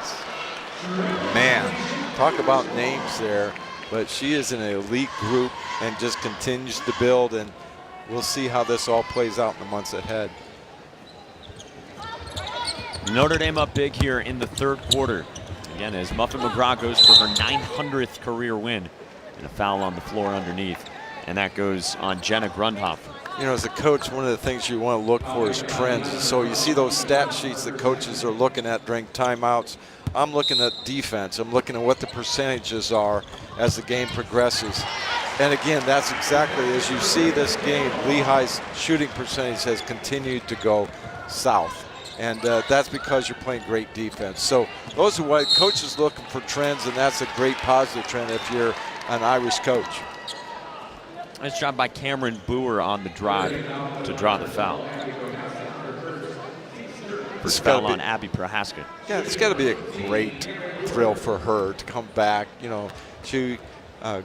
Man, talk about names there, but she is in an elite group and just continues to build, and we'll see how this all plays out in the months ahead. Notre Dame up big here in the third quarter. Again, as Muffet McGraw goes for her 900th career win, and a foul on the floor underneath. And that goes on Jenna Grundhofer. As a coach, one of the things you want to look for is trends. So you see those stat sheets that coaches are looking at during timeouts. I'm looking at defense. I'm looking at what the percentages are as the game progresses. And again, that's exactly as you see this game, Lehigh's shooting percentage has continued to go south. And that's because you're playing great defense. So those are what coaches looking for trends, and that's a great positive trend if you're an Irish coach. Nice job by Cameron Boer on the drive to draw the foul. First foul on Abby Prohaska. Yeah, it's got to be a great thrill for her to come back. She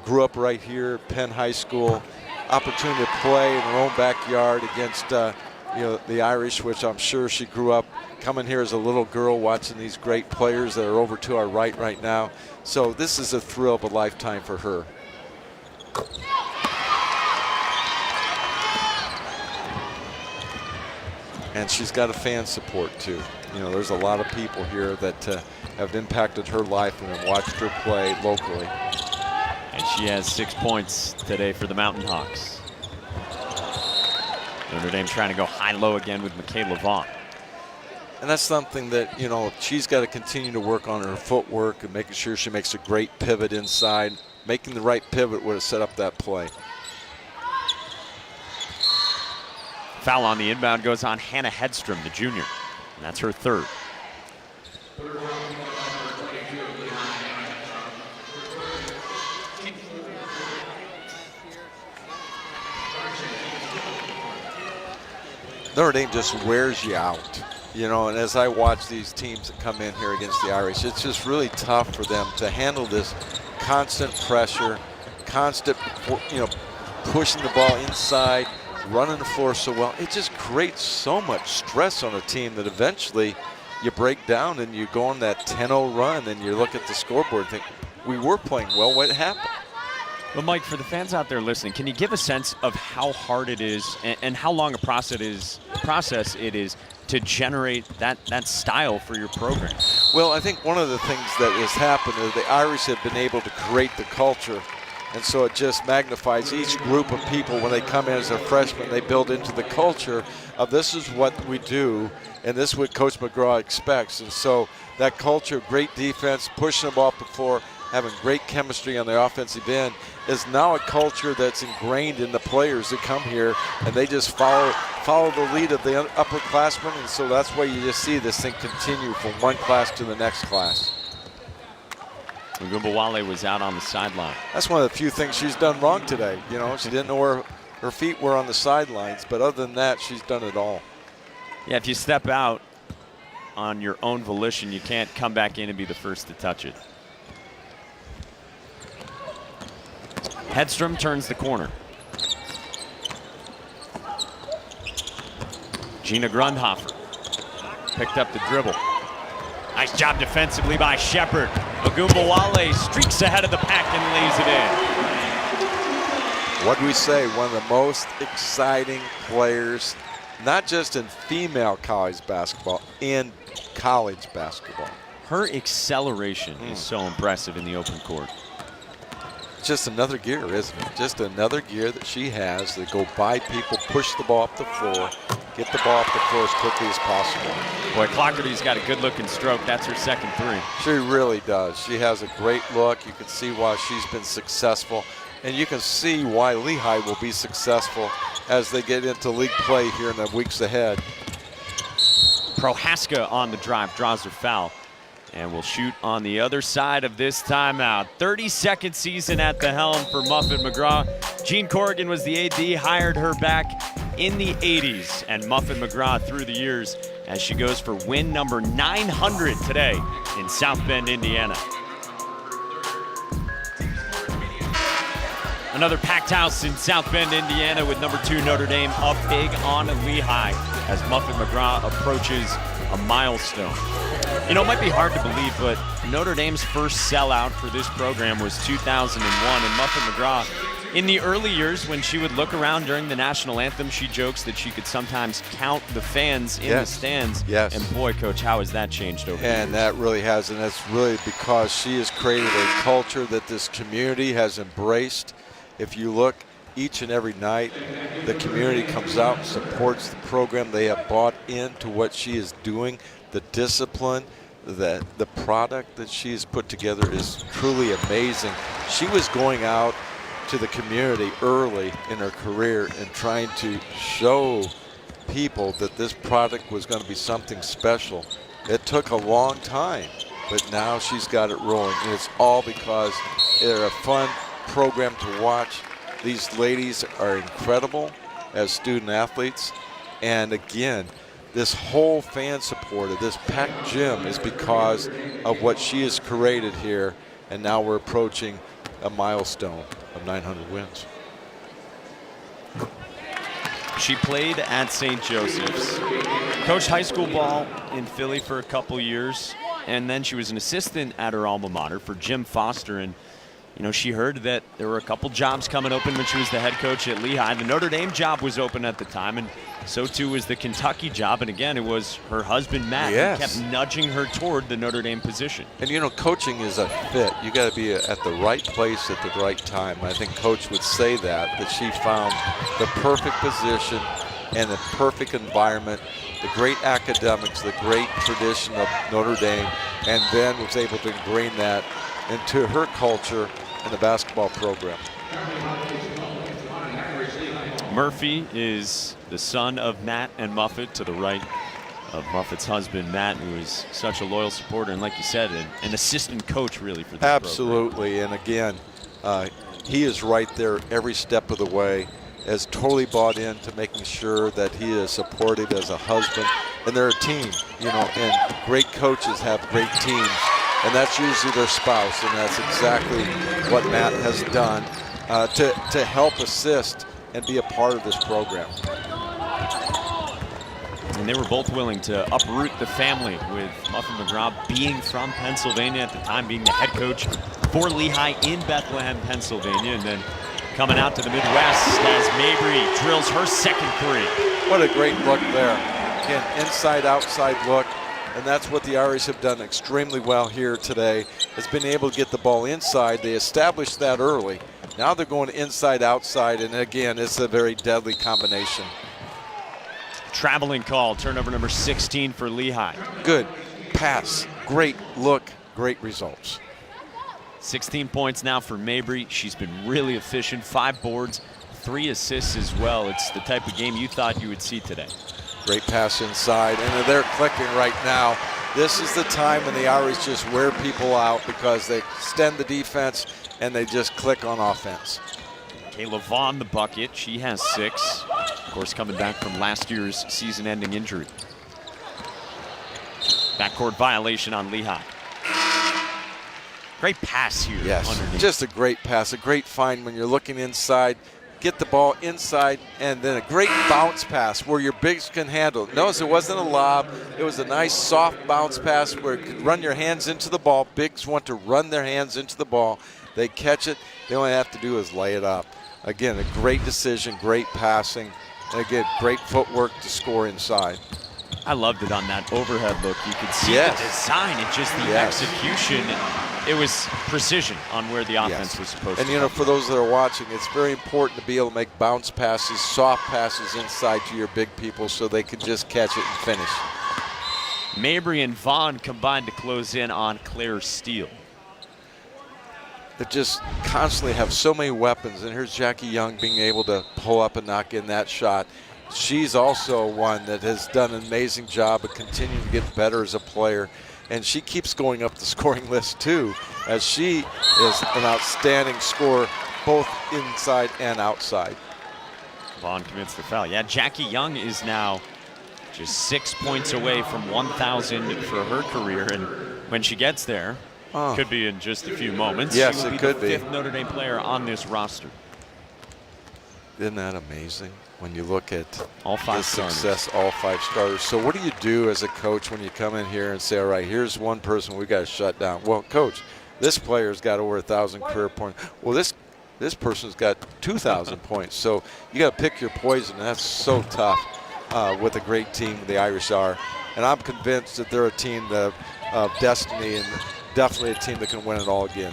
grew up right here at Penn High School. Opportunity to play in her own backyard against the Irish, which I'm sure she grew up coming here as a little girl watching these great players that are over to our right now. So this is a thrill of a lifetime for her. And she's got a fan support too. There's a lot of people here that have impacted her life and have watched her play locally. And she has 6 points today for the Mountain Hawks. Notre Dame trying to go high-low again with Michaela Vaughn. And that's something that, she's got to continue to work on her footwork and making sure she makes a great pivot inside. Making the right pivot would have set up that play. Foul on the inbound goes on Hannah Hedstrom, the junior. And that's her 3rd. Notre Dame just wears you out, and as I watch these teams that come in here against the Irish, it's just really tough for them to handle this constant pressure, constant, pushing the ball inside, running the floor so well. It just creates so much stress on a team that eventually you break down and you go on that 10-0 run and you look at the scoreboard and think, we were playing well, what happened? Well, Mike, for the fans out there listening, can you give a sense of how hard it is and how long a process it is to generate that style for your program? Well, I think one of the things that has happened is the Irish have been able to create the culture, and so it just magnifies each group of people when they come in as a freshman. They build into the culture of this is what we do, and this is what Coach McGraw expects. And so that culture, great defense, pushing the ball up the floor, having great chemistry on the offensive end, is now a culture that's ingrained in the players that come here, and they just follow the lead of the upperclassmen, and so that's why you just see this thing continue from one class to the next class. Ogunbowale was out on the sideline. That's one of the few things she's done wrong today. You know, she didn't know where her feet were on the sidelines, but other than that, she's done it all. Yeah, if you step out on your own volition, you can't come back in and be the first to touch it. Hedstrom turns the corner. Gina Grundhofer picked up the dribble. Nice job defensively by Shepard. Ogunbowale streaks ahead of the pack and lays it in. What do we say? One of the most exciting players, not just in female college basketball, in college basketball. Her acceleration is so impressive in the open court. Just another gear, isn't it? Just another gear that she has to go by people, push the ball up the floor, get the ball up the floor as quickly as possible. Boy, Clockerty's got a good-looking stroke. That's her second three. She really does. She has a great look. You can see why she's been successful, and you can see why Lehigh will be successful as they get into league play here in the weeks ahead. Prohaska on the drive, draws her foul, and will shoot on the other side of this timeout. 32nd season at the helm for Muffet McGraw. Jean Corrigan was the AD, hired her back in the 80s, and Muffet McGraw through the years as she goes for win number 900 today in South Bend, Indiana. Another packed house in South Bend, Indiana, with number 2 Notre Dame up big on Lehigh as Muffet McGraw approaches a milestone. You know, it might be hard to believe, but Notre Dame's first sellout for this program was 2001, and Muffet McGraw, in the early years when she would look around during the national anthem, she jokes that she could sometimes count the fans in the stands. Yes. And boy, Coach, how has that changed over the years? And that really has, and that's really because she has created a culture that this community has embraced. If you look each and every night, the community comes out and supports the program. They have bought into what she is doing. The discipline, the product that she's put together is truly amazing. She was going out to the community early in her career and trying to show people that this product was going to be something special. It took a long time, but now she's got it rolling, and it's all because they're a fun program to watch. These ladies are incredible as student athletes, and again, this whole fan support of this packed gym is because of what she has created here, and now we're approaching a milestone of 900 wins. She played at St. Joseph's, coached high school ball in Philly for a couple years, and then she was an assistant at her alma mater for Jim Foster. And you know, she heard that there were a couple jobs coming open when she was the head coach at Lehigh. The Notre Dame job was open at the time, and so too was the Kentucky job. And again, it was her husband, Matt, who kept nudging her toward the Notre Dame position. And you know, coaching is a fit. You got to be at the right place at the right time. I think Coach would say that she found the perfect position and the perfect environment, the great academics, the great tradition of Notre Dame, and then was able to ingrain that into her culture in the basketball program. Murphy is the son of Matt and Muffet, to the right of Muffet's husband, Matt, who is such a loyal supporter, and like you said, an assistant coach really for this Absolutely, program. And again, he is right there every step of the way, has totally bought into making sure that he is supported as a husband, and they're a team, you know, and great coaches have great teams. And that's usually their spouse, and that's exactly what Matt has done to help assist and be a part of this program. And they were both willing to uproot the family, with Muffet McGraw being from Pennsylvania at the time, being the head coach for Lehigh in Bethlehem, Pennsylvania, and then coming out to the Midwest as Mabry drills her second three. What a great look there. Again, inside-outside look. And that's what the Irish have done extremely well here today, has been able to get the ball inside. They established that early. Now they're going inside, outside, and again, it's a very deadly combination. Traveling call, turnover number 16 for Lehigh. Good pass, great look, great results. 16 points now for Mabry. She's been really efficient, 5 boards, 3 assists as well. It's the type of game you thought you would see today. Great pass inside, and they're clicking right now. This is the time when the Irish just wear people out because they extend the defense and they just click on offense. Kayla Vaughn, the bucket. She has 6. Of course, coming back from last year's season-ending injury. Backcourt violation on Lehigh. Great pass here. Yes, underneath. just a great pass, a great find when you're looking inside. Get the ball inside, and then a great bounce pass where your bigs can handle it. Notice it wasn't a lob. It was a nice soft bounce pass where you could run your hands into the ball. Bigs want to run their hands into the ball. They catch it. They only have to do is lay it up. Again, a great decision, great passing, and again, great footwork to score inside. I loved it on that overhead look. You could see Yes. the design and just the execution. It was precision on where the offense was supposed and to you know, come. for those that are watching, it's very important to be able to make bounce passes, soft passes inside to your big people so they can just catch it and finish. Mabry and Vaughn combined to close in on Claire Steele. They just constantly have so many weapons, and here's Jackie Young being able to pull up and knock in that shot. She's also one that has done an amazing job of continuing to get better as a player, and she keeps going up the scoring list too, as she is an outstanding scorer both inside and outside. Vaughn commits the foul. Yeah, Jackie Young is now just 6 points away from 1,000 for her career, and when she gets there, could be in just a few moments. Yes, she will it could be be. the 5th Notre Dame player on this roster. Isn't that amazing when you look at All 5 the starters. success, all 5 starters? So what do you do as a coach when you come in here and say, all right, here's one person we got to shut down? Well, coach, this player's got over 1,000 career points. Well, this person's got 2,000 points. So you got to pick your poison, and that's so tough with a great team the Irish are. And I'm convinced that they're a team of destiny and definitely a team that can win it all again.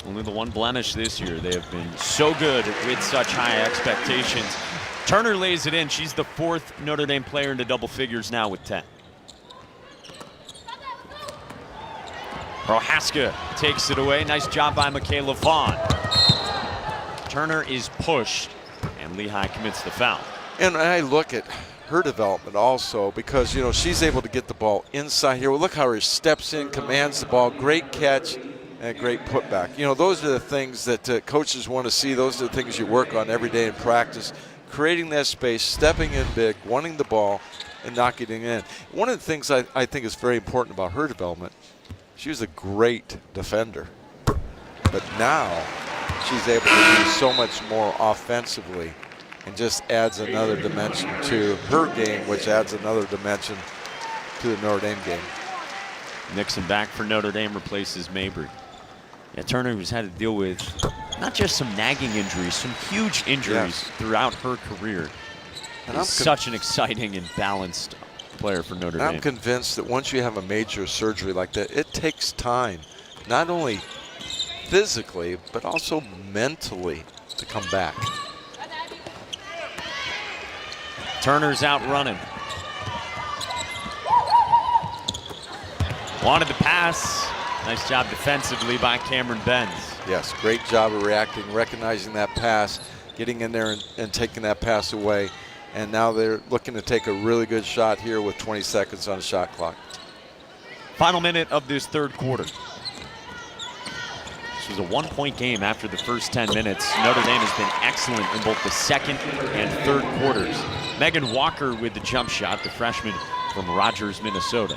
Only the one blemish this year. They have been so good with such high expectations. Turner lays it in. She's the 4th Notre Dame player into double figures now with 10. Prohaska takes it away. Nice job by Michaela Vaughn. Turner is pushed, and Lehigh commits the foul. And I look at her development also because, you know, she's able to get the ball inside here. Well, look how she steps in, commands the ball, great catch, and a great putback. You know, those are the things that coaches want to see. Those are the things you work on every day in practice. Creating that space, stepping in big, wanting the ball, and knocking it in. One of the things I think is very important about her development, she was a great defender. But now she's able to do so much more offensively and just adds another dimension to her game, which adds another dimension to the Notre Dame game. Nixon back for Notre Dame replaces Mabry. Yeah, Turner has had to deal with not just some nagging injuries, some huge injuries throughout her career. And I'm such an exciting and balanced player for Notre Dame. I'm convinced that once you have a major surgery like that, it takes time, not only physically, but also mentally to come back. Turner's out running. Wanted the pass. Nice job defensively by Cameron Benz. Yes, great job of reacting, recognizing that pass, getting in there and taking that pass away. And now they're looking to take a really good shot here with 20 seconds on the shot clock. Final minute of this 3rd quarter. This was a 1-point game after the first 10 minutes. Notre Dame has been excellent in both the 2nd and 3rd quarters. Megan Walker with the jump shot, the freshman from Rogers, Minnesota.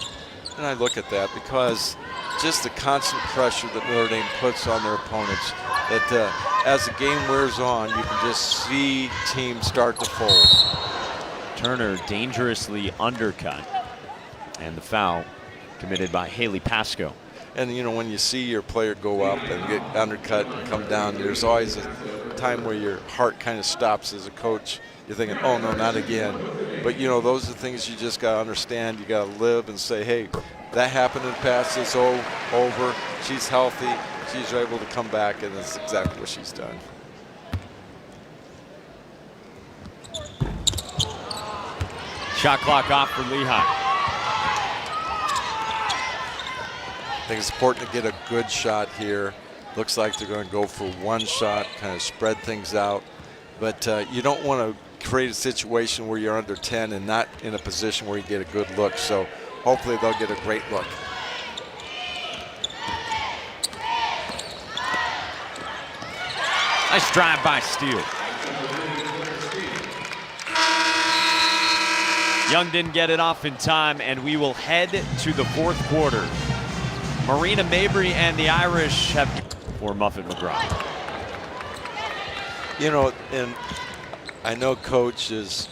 And I look at that because just the constant pressure that Notre Dame puts on their opponents, that as the game wears on, you can just see teams start to fold. Turner dangerously undercut, and the foul committed by Haley Pasco. And you know, when you see your player go up and get undercut and come down, there's always a time where your heart kind of stops as a coach. You're thinking, oh no, not again. But you know, those are the things you just got to understand. You got to live and say, hey, that happened in the past, it's over. She's healthy, she's able to come back, and that's exactly what she's done. Shot clock off for Lehigh. I think it's important to get a good shot here. Looks like they're going to go for one shot, kind of spread things out. But you don't want to create a situation where you're under 10 and not in a position where you get a good look. So hopefully they'll get a great look. Nice drive by Steele. Young didn't get it off in time, and we will head to the fourth quarter. Marina Mabry and the Irish have for Muffet McGraw. You know, and I know Coach is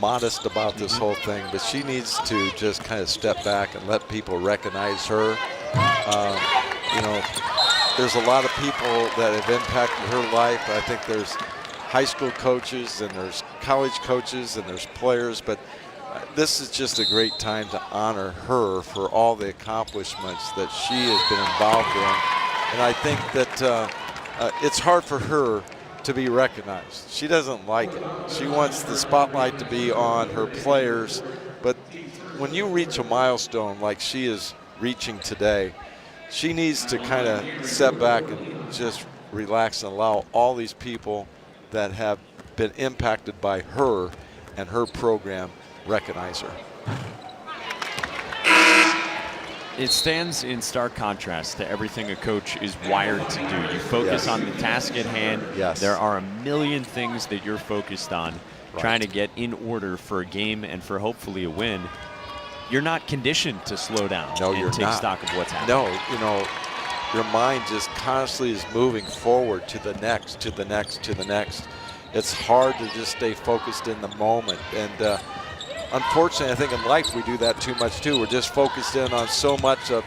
modest about this whole thing, but she needs to just kind of step back and let people recognize her. You know, there's a lot of people that have impacted her life. I think there's high school coaches and there's college coaches and there's players, but this is just a great time to honor her for all the accomplishments that she has been involved in. And I think that it's hard for her to be recognized. She doesn't like it. She wants the spotlight to be on her players, but when you reach a milestone like she is reaching today, she needs to kind of step back and just relax and allow all these people that have been impacted by her and her program recognize her. It stands in stark contrast to everything a coach is wired to do. You focus on the task at hand. Yes. There are a million things that you're focused on, Right. trying to get in order for a game and for hopefully a win. You're not conditioned to slow down and take stock of what's happening. No, you know, your mind just constantly is moving forward to the next, to the next, to the next. It's hard to just stay focused in the moment. And unfortunately, I think in life we do that too much too. We're just focused in on so much of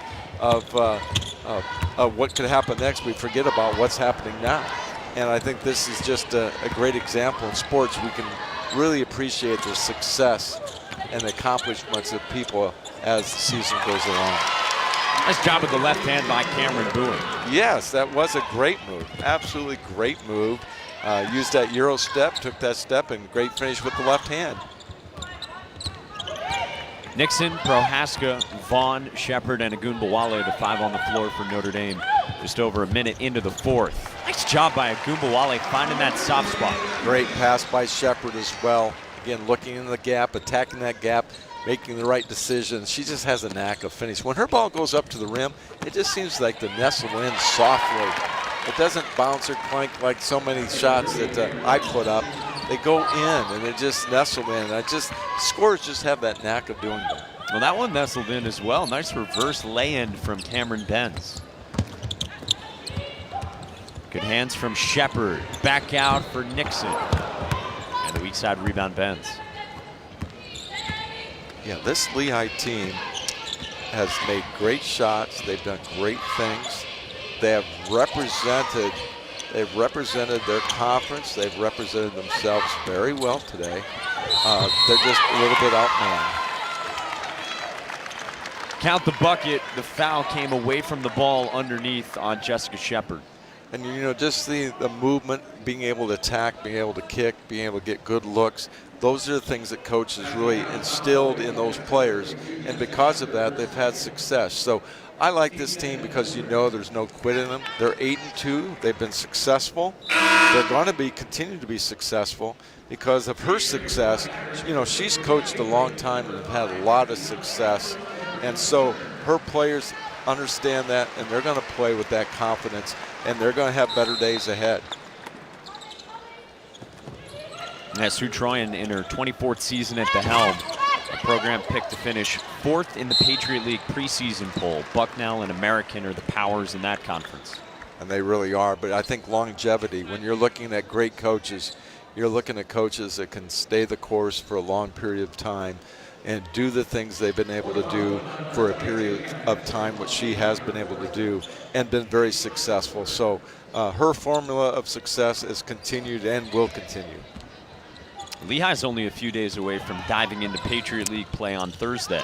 what could happen next. We forget about what's happening now. And I think this is just a great example in sports. We can really appreciate the success and the accomplishments of people as the season goes along. Nice job with the left hand by Cameron Boone. Yes, that was a great move. Absolutely great move. Used that Euro step, took that step, and great finish with the left hand. Nixon, Prohaska, Vaughn, Shepard, and Agunbowale, the 5 on the floor for Notre Dame. Just over a minute into the fourth. Nice job by Agunbowale finding that soft spot. Great pass by Shepard as well. Again, looking in the gap, attacking that gap, making the right decisions. She just has a knack of finishing. When her ball goes up to the rim, it just seems like to nestle in softly. It doesn't bounce or clank like so many shots that I put up. They go in and they just nestle in. Scorers just have that knack of doing that. Well, that one nestled in as well. Nice reverse lay-in from Cameron Benz. Good hands from Shepard. Back out for Nixon. And the weak side rebound Benz. Yeah, this Lehigh team has made great shots. They've done great things. They have represented their conference. They've represented themselves very well today. They're just a little bit outmanned. Count the bucket. The foul came away from the ball underneath on Jessica Shepard. And you know, just the movement, being able to attack, being able to kick, being able to get good looks, those are the things that coach has really instilled in those players. And because of that, they've had success. So I like this team because you know there's no quit in them. They're 8-2. They've been successful. They're going to continue to be successful because of her success. You know, she's coached a long time and have had a lot of success. And so her players understand that, and they're going to play with that confidence, and they're going to have better days ahead. As Sue Troyan in her 24th season at the helm, a program picked to finish 4th in the Patriot League preseason poll. Bucknell and American are the powers in that conference. And they really are, but I think longevity, when you're looking at great coaches, you're looking at coaches that can stay the course for a long period of time and do the things they've been able to do for a period of time, which she has been able to do and been very successful. So her formula of success has continued and will continue. Lehigh's only a few days away from diving into Patriot League play on Thursday.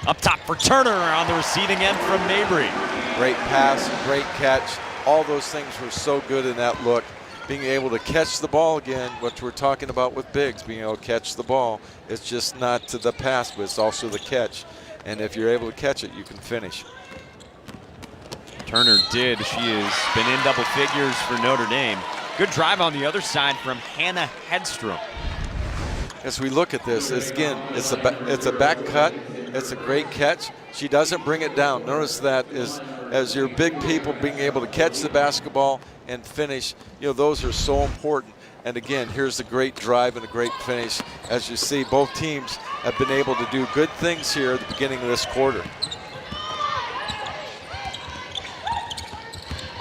Up top for Turner on the receiving end from Mabry. Great pass, great catch. All those things were so good in that look. Being able to catch the ball again, what we're talking about with bigs, being able to catch the ball. It's just not to the pass, but it's also the catch. And if you're able to catch it, you can finish. Turner did. She has been in double figures for Notre Dame. Good drive on the other side from Hannah Hedstrom. as we look at this, it's a back cut. It's a great catch. She doesn't bring it down. Notice that as your big people being able to catch the basketball and finish, those are so important. And again, here's a great drive and a great finish. As you see, both teams have been able to do good things here at the beginning of this quarter.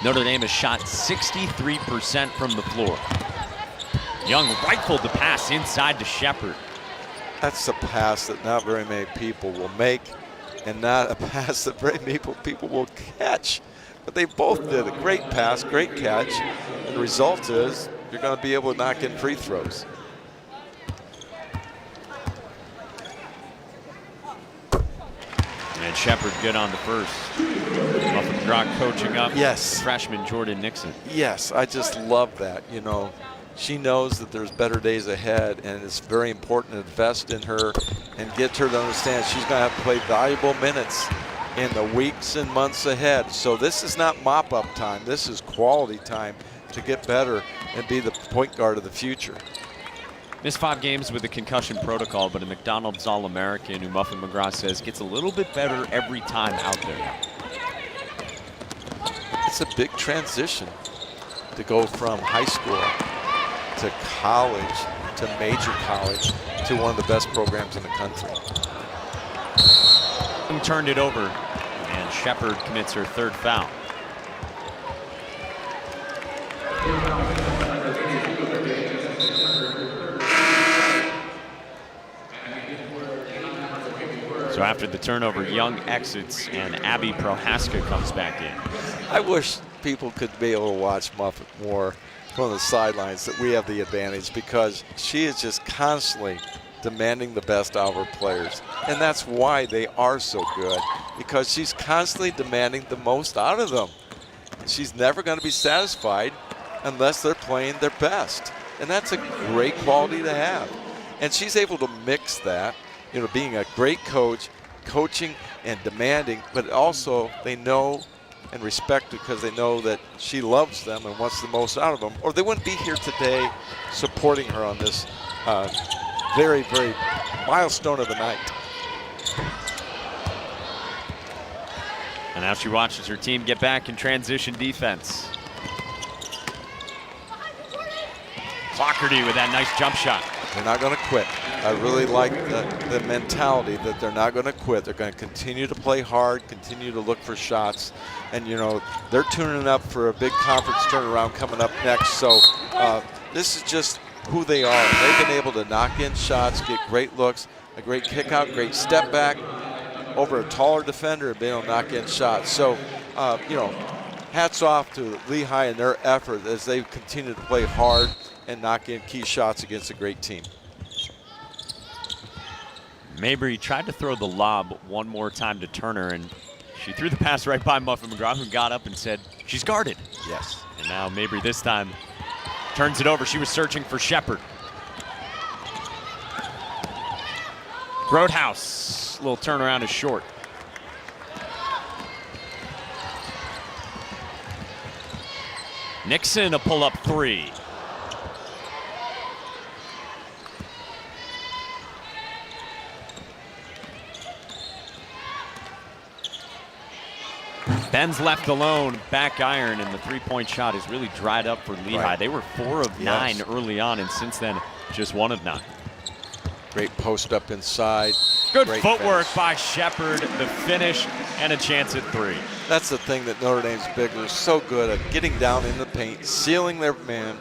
Notre Dame has shot 63% from the floor. Young rifled the pass inside to Shepard. That's a pass that not very many people will make, and not a pass that very many people will catch. But they both did a great pass, great catch, and the result is you're going to be able to knock in free throws. And Shepard good on the first. Muffet McGraw coaching up. Yes. Freshman Jordan Nixon. Yes, I just love that. She knows that there's better days ahead, and it's very important to invest in her and get her to understand she's going to have to play valuable minutes in the weeks and months ahead. So this is not mop-up time. This is quality time to get better and be the point guard of the future. Missed 5 games with a concussion protocol, but a McDonald's All-American who Muffet McGraw says gets a little bit better every time out there. It's a big transition to go from high school to college to major college to one of the best programs in the country. Turned it over, and Shepard commits her 3rd foul. So after the turnover, Young exits and Abby Prohaska comes back in. I wish people could be able to watch Muffet more from the sidelines, that we have the advantage, because she is just constantly demanding the best out of her players. And that's why they are so good, because she's constantly demanding the most out of them. She's never going to be satisfied unless they're playing their best. And that's a great quality to have. And she's able to mix that, being a great coach, coaching and demanding, but also they know and respect, because they know that she loves them and wants the most out of them, or they wouldn't be here today supporting her on this very, very milestone of the night. And now she watches her team get back in transition defense. Clockerty with that nice jump shot. They're not going to quit. I really like the mentality that they're not going to quit. They're going to continue to play hard, continue to look for shots. And, they're tuning up for a big conference turnaround coming up next. So this is just who they are. They've been able to knock in shots, get great looks, a great kick out, great step back over a taller defender, and being able to knock in shots. So, hats off to Lehigh and their effort as they continue to play hard and knock in key shots against a great team. Mabry tried to throw the lob one more time to Turner, and she threw the pass right by Muffet McGraw, who got up and said, she's guarded. Yes. And now Mabry this time turns it over. She was searching for Shepard. Roadhouse, little turnaround is short. Nixon, a pull-up 3. Ben's left alone, back iron, and the 3-point shot has really dried up for Lehigh. Right. They were 4 of 9 early on, and since then, just 1 of 9. Great post up inside. Good footwork by Shepard, the finish, and a chance at 3. That's the thing that Notre Dame's bigger, so good at getting down in the paint, sealing their man,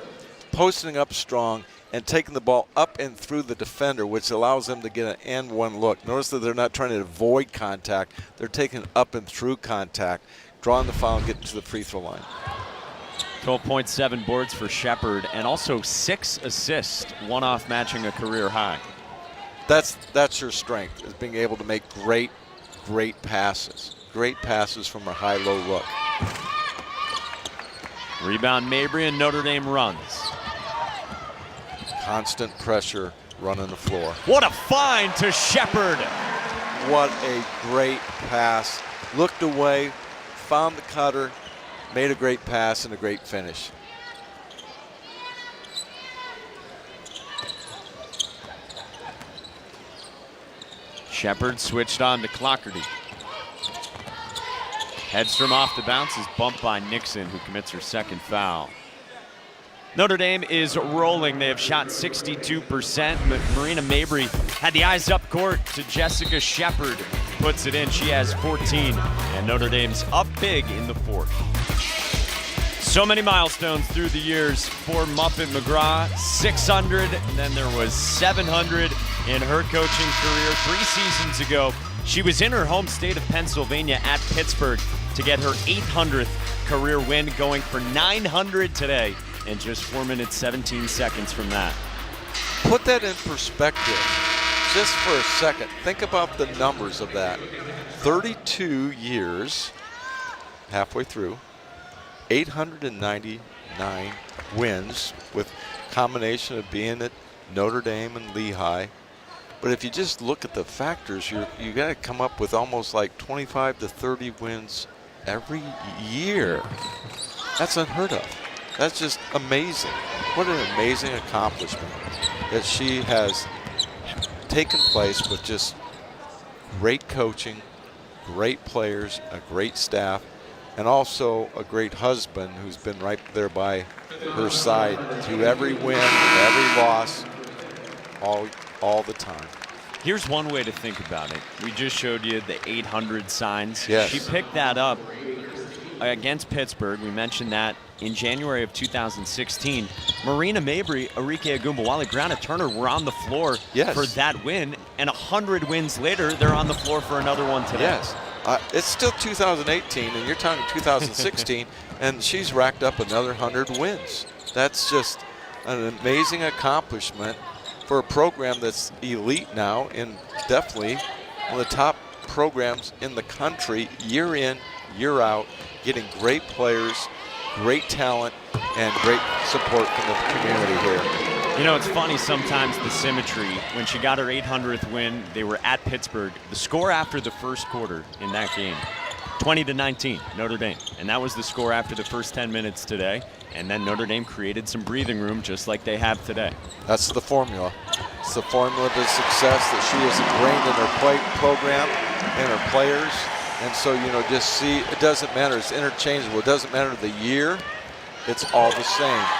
posting up strong, and taking the ball up and through the defender, which allows them to get an and one look. Notice that they're not trying to avoid contact. They're taking up and through contact, drawing the foul and getting to the free throw line. 12.7 boards for Shepard, and also 6 assists, 1 off matching a career high. That's your strength, is being able to make great passes. Great passes from a high-low look. Rebound Mabry, and Notre Dame runs. Constant pressure running the floor. What a find to Shepard. What a great pass. Looked away, found the cutter, made a great pass and a great finish. Shepard switched on to Clockerty. Hedstrom off the bounce is bumped by Nixon, who commits her second foul. Notre Dame is rolling. They have shot 62%. Marina Mabry had the eyes up court to Jessica Shepard. Puts it in. She has 14. And Notre Dame's up big in the fourth. So many milestones through the years for Muffet McGraw. 600, and then there was 700 in her coaching career 3 seasons ago. She was in her home state of Pennsylvania at Pittsburgh to get her 800th career win, going for 900 today in just 4 minutes, 17 seconds from that. Put that in perspective just for a second. Think about the numbers of that. 32 years, halfway through, 899 wins with combination of being at Notre Dame and Lehigh. But if you just look at the factors, you got to come up with almost like 25 to 30 wins every year. That's unheard of. That's just amazing. What an amazing accomplishment that she has taken place with just great coaching, great players, a great staff, and also a great husband who's been right there by her side through every win and every loss, all the time. Here's one way to think about it. We just showed you the 800 signs. Yes. She picked that up against Pittsburgh. We mentioned that in January of 2016. Marina Mabry, Arike Agumbawale, Brianna Turner were on the floor for that win, and 100 wins later, they're on the floor for another one today. Yes. It's still 2018, and you're talking 2016, and she's racked up another 100 wins. That's just an amazing accomplishment for a program that's elite now and definitely one of the top programs in the country, year in, year out, getting great players, great talent, and great support from the community here. You know, it's funny sometimes, the symmetry. When she got her 800th win, they were at Pittsburgh. The score after the first quarter in that game, 20-19, Notre Dame. And that was the score after the first 10 minutes today. And then Notre Dame created some breathing room just like they have today. That's the formula. It's the formula to success that she has ingrained in her program and her players. And so, you know, just see, it doesn't matter. It's interchangeable. It doesn't matter the year. It's all the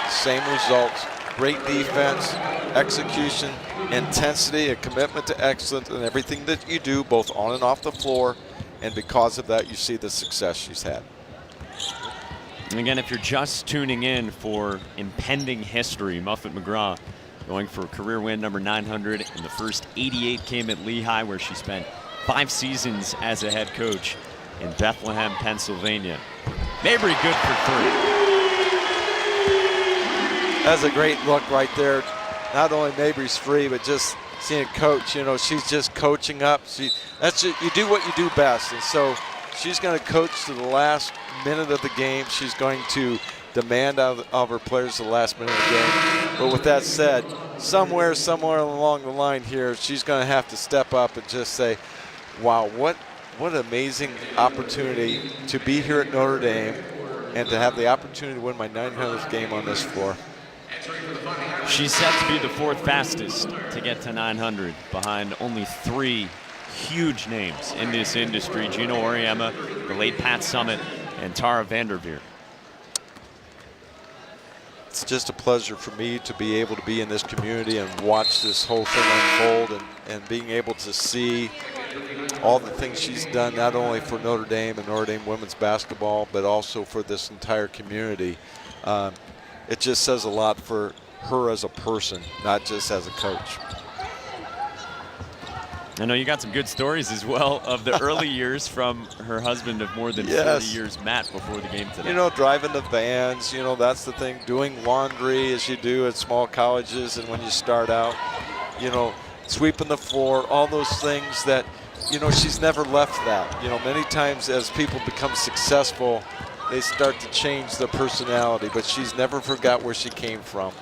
same results. Great defense, execution, intensity, a commitment to excellence in everything that you do, both on and off the floor. And because of that, you see the success she's had. And again, if you're just tuning in for impending history, Muffet McGraw going for career win number 900, and the first 88 came at Lehigh, where she spent 5 seasons as a head coach in Bethlehem, Pennsylvania. Mabry good for 3. That's a great look right there. Not only Mabry's free, but just seeing a coach, you know, she's just coaching up. You do what you do best. And so she's going to coach to the last minute of the game. She's going to demand of her players the last minute of the game. But with that said, somewhere along the line here, she's going to have to step up and just say, wow, what an amazing opportunity to be here at Notre Dame and to have the opportunity to win my 900th game on this floor. She's set to be the 4th fastest to get to 900, behind only 3 huge names in this industry: Gino Auriemma, the late Pat Summitt, and Tara Vanderveer. It's just a pleasure for me to be able to be in this community and watch this whole thing unfold, and being able to see all the things she's done, not only for Notre Dame and Notre Dame women's basketball, but also for this entire community. It just says a lot for her as a person, not just as a coach. I know you got some good stories as well of the early years from her husband of more than 40 years, Matt, before the game today. You know, driving the vans, you know, that's the thing. Doing laundry as you do at small colleges and when you start out, you know, sweeping the floor, all those things that, you know, she's never left that. You know, many times as people become successful, they start to change their personality, but she's never forgot where she came from.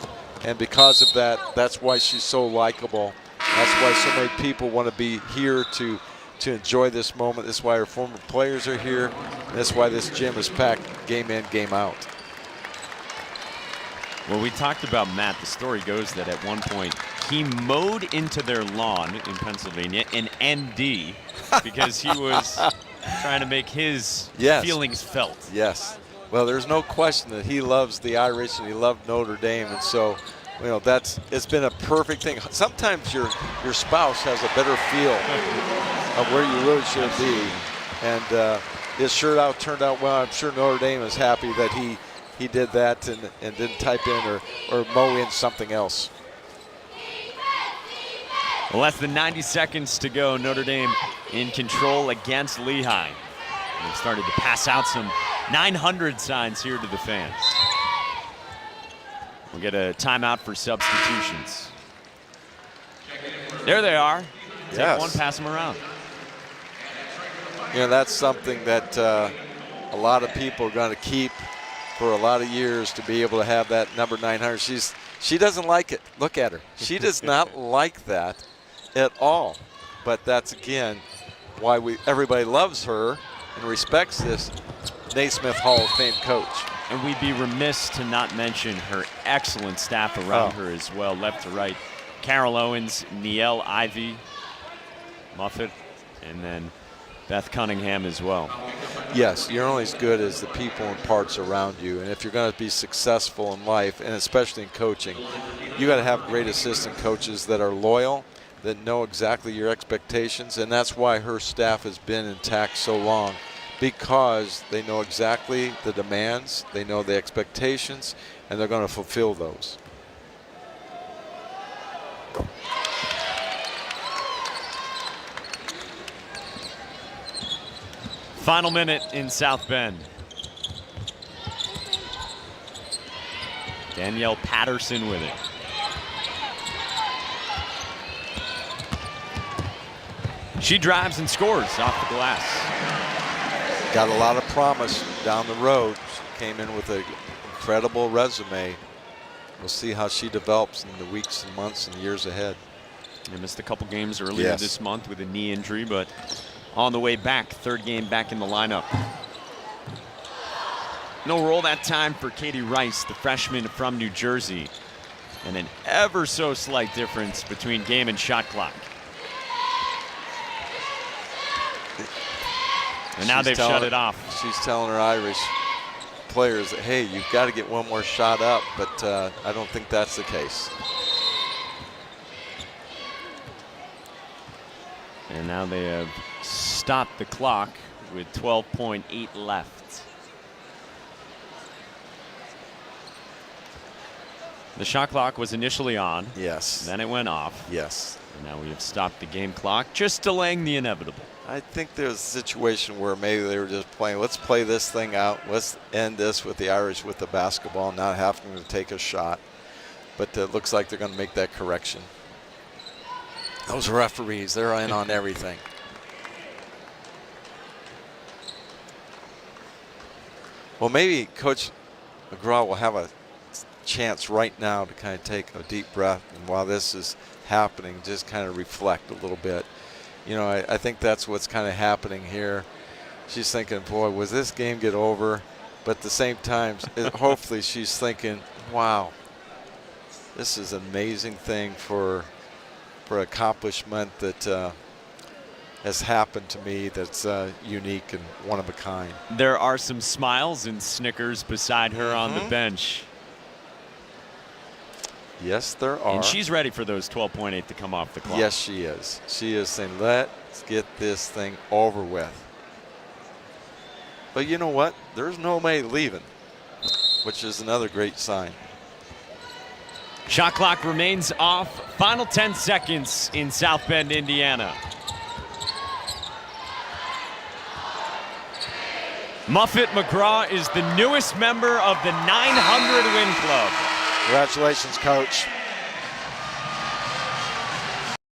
And because of that, that's why she's so likable. That's why so many people want to be here to enjoy this moment. That's why our former players are here. And that's why this gym is packed game in, game out. Well, we talked about Matt. The story goes that at one point he mowed into their lawn in Pennsylvania an ND because he was trying to make his feelings felt. Yes. Well, there's no question that he loves the Irish and he loved Notre Dame, and so it's been a perfect thing. Sometimes your spouse has a better feel of where you really should be, and his shirt out turned out well. I'm sure Notre Dame is happy that he did that and didn't type in or mow in something else. Well, less than 90 seconds to go. Notre Dame in control against Lehigh. They've started to pass out some 900 signs here to the fans. We'll get a timeout for substitutions. There they are. Take one, pass them around. That's something that a lot of people are going to keep for a lot of years, to be able to have that number 900. She doesn't like it. Look at her. She does not like that at all. But that's, again, why everybody loves her and respects this Naismith Hall of Fame coach. And we'd be remiss to not mention her excellent staff around her as well, left to right. Carol Owens, Niele Ivey, Muffet, and then Beth Cunningham as well. Yes, you're only as good as the people and parts around you. And if you're going to be successful in life, and especially in coaching, you got to have great assistant coaches that are loyal, that know exactly your expectations. And that's why her staff has been intact so long, because they know exactly the demands, they know the expectations, and they're going to fulfill those. Final minute in South Bend. Danielle Patterson with it. She drives and scores off the glass. Got a lot of promise down the road. She came in with an incredible resume. We'll see how she develops in the weeks and months and years ahead. They missed a couple games earlier this month with a knee injury, but on the way back, third game back in the lineup. No roll that time for Katie Rice, the freshman from New Jersey. And an ever so slight difference between game and shot clock. And now they've shut it off. She's telling her Irish players that, hey, you've got to get one more shot up, but I don't think that's the case. And now they have stopped the clock with 12.8 left. The shot clock was initially on. Yes. Then it went off. Yes. And now we have stopped the game clock, just delaying the inevitable. I think there's a situation where maybe they were just playing, let's play this thing out. Let's end this with the Irish with the basketball, not having to take a shot. But it looks like they're going to make that correction. Those referees, they're in on everything. Well, maybe Coach McGraw will have a chance right now to kind of take a deep breath, and while this is happening, just kind of reflect a little bit. I think that's what's kind of happening here. She's thinking, boy, was this game get over? But at the same time, hopefully she's thinking, wow, this is an amazing thing for accomplishment that has happened to me, that's unique and one of a kind. There are some smiles and snickers beside her on the bench. Yes, there are. And she's ready for those 12.8 to come off the clock. Yes, she is. She is saying, let's get this thing over with. But you know what? There's nobody leaving, which is another great sign. Shot clock remains off. Final 10 seconds in South Bend, Indiana. Muffet McGraw is the newest member of the 900 win club. Congratulations, Coach.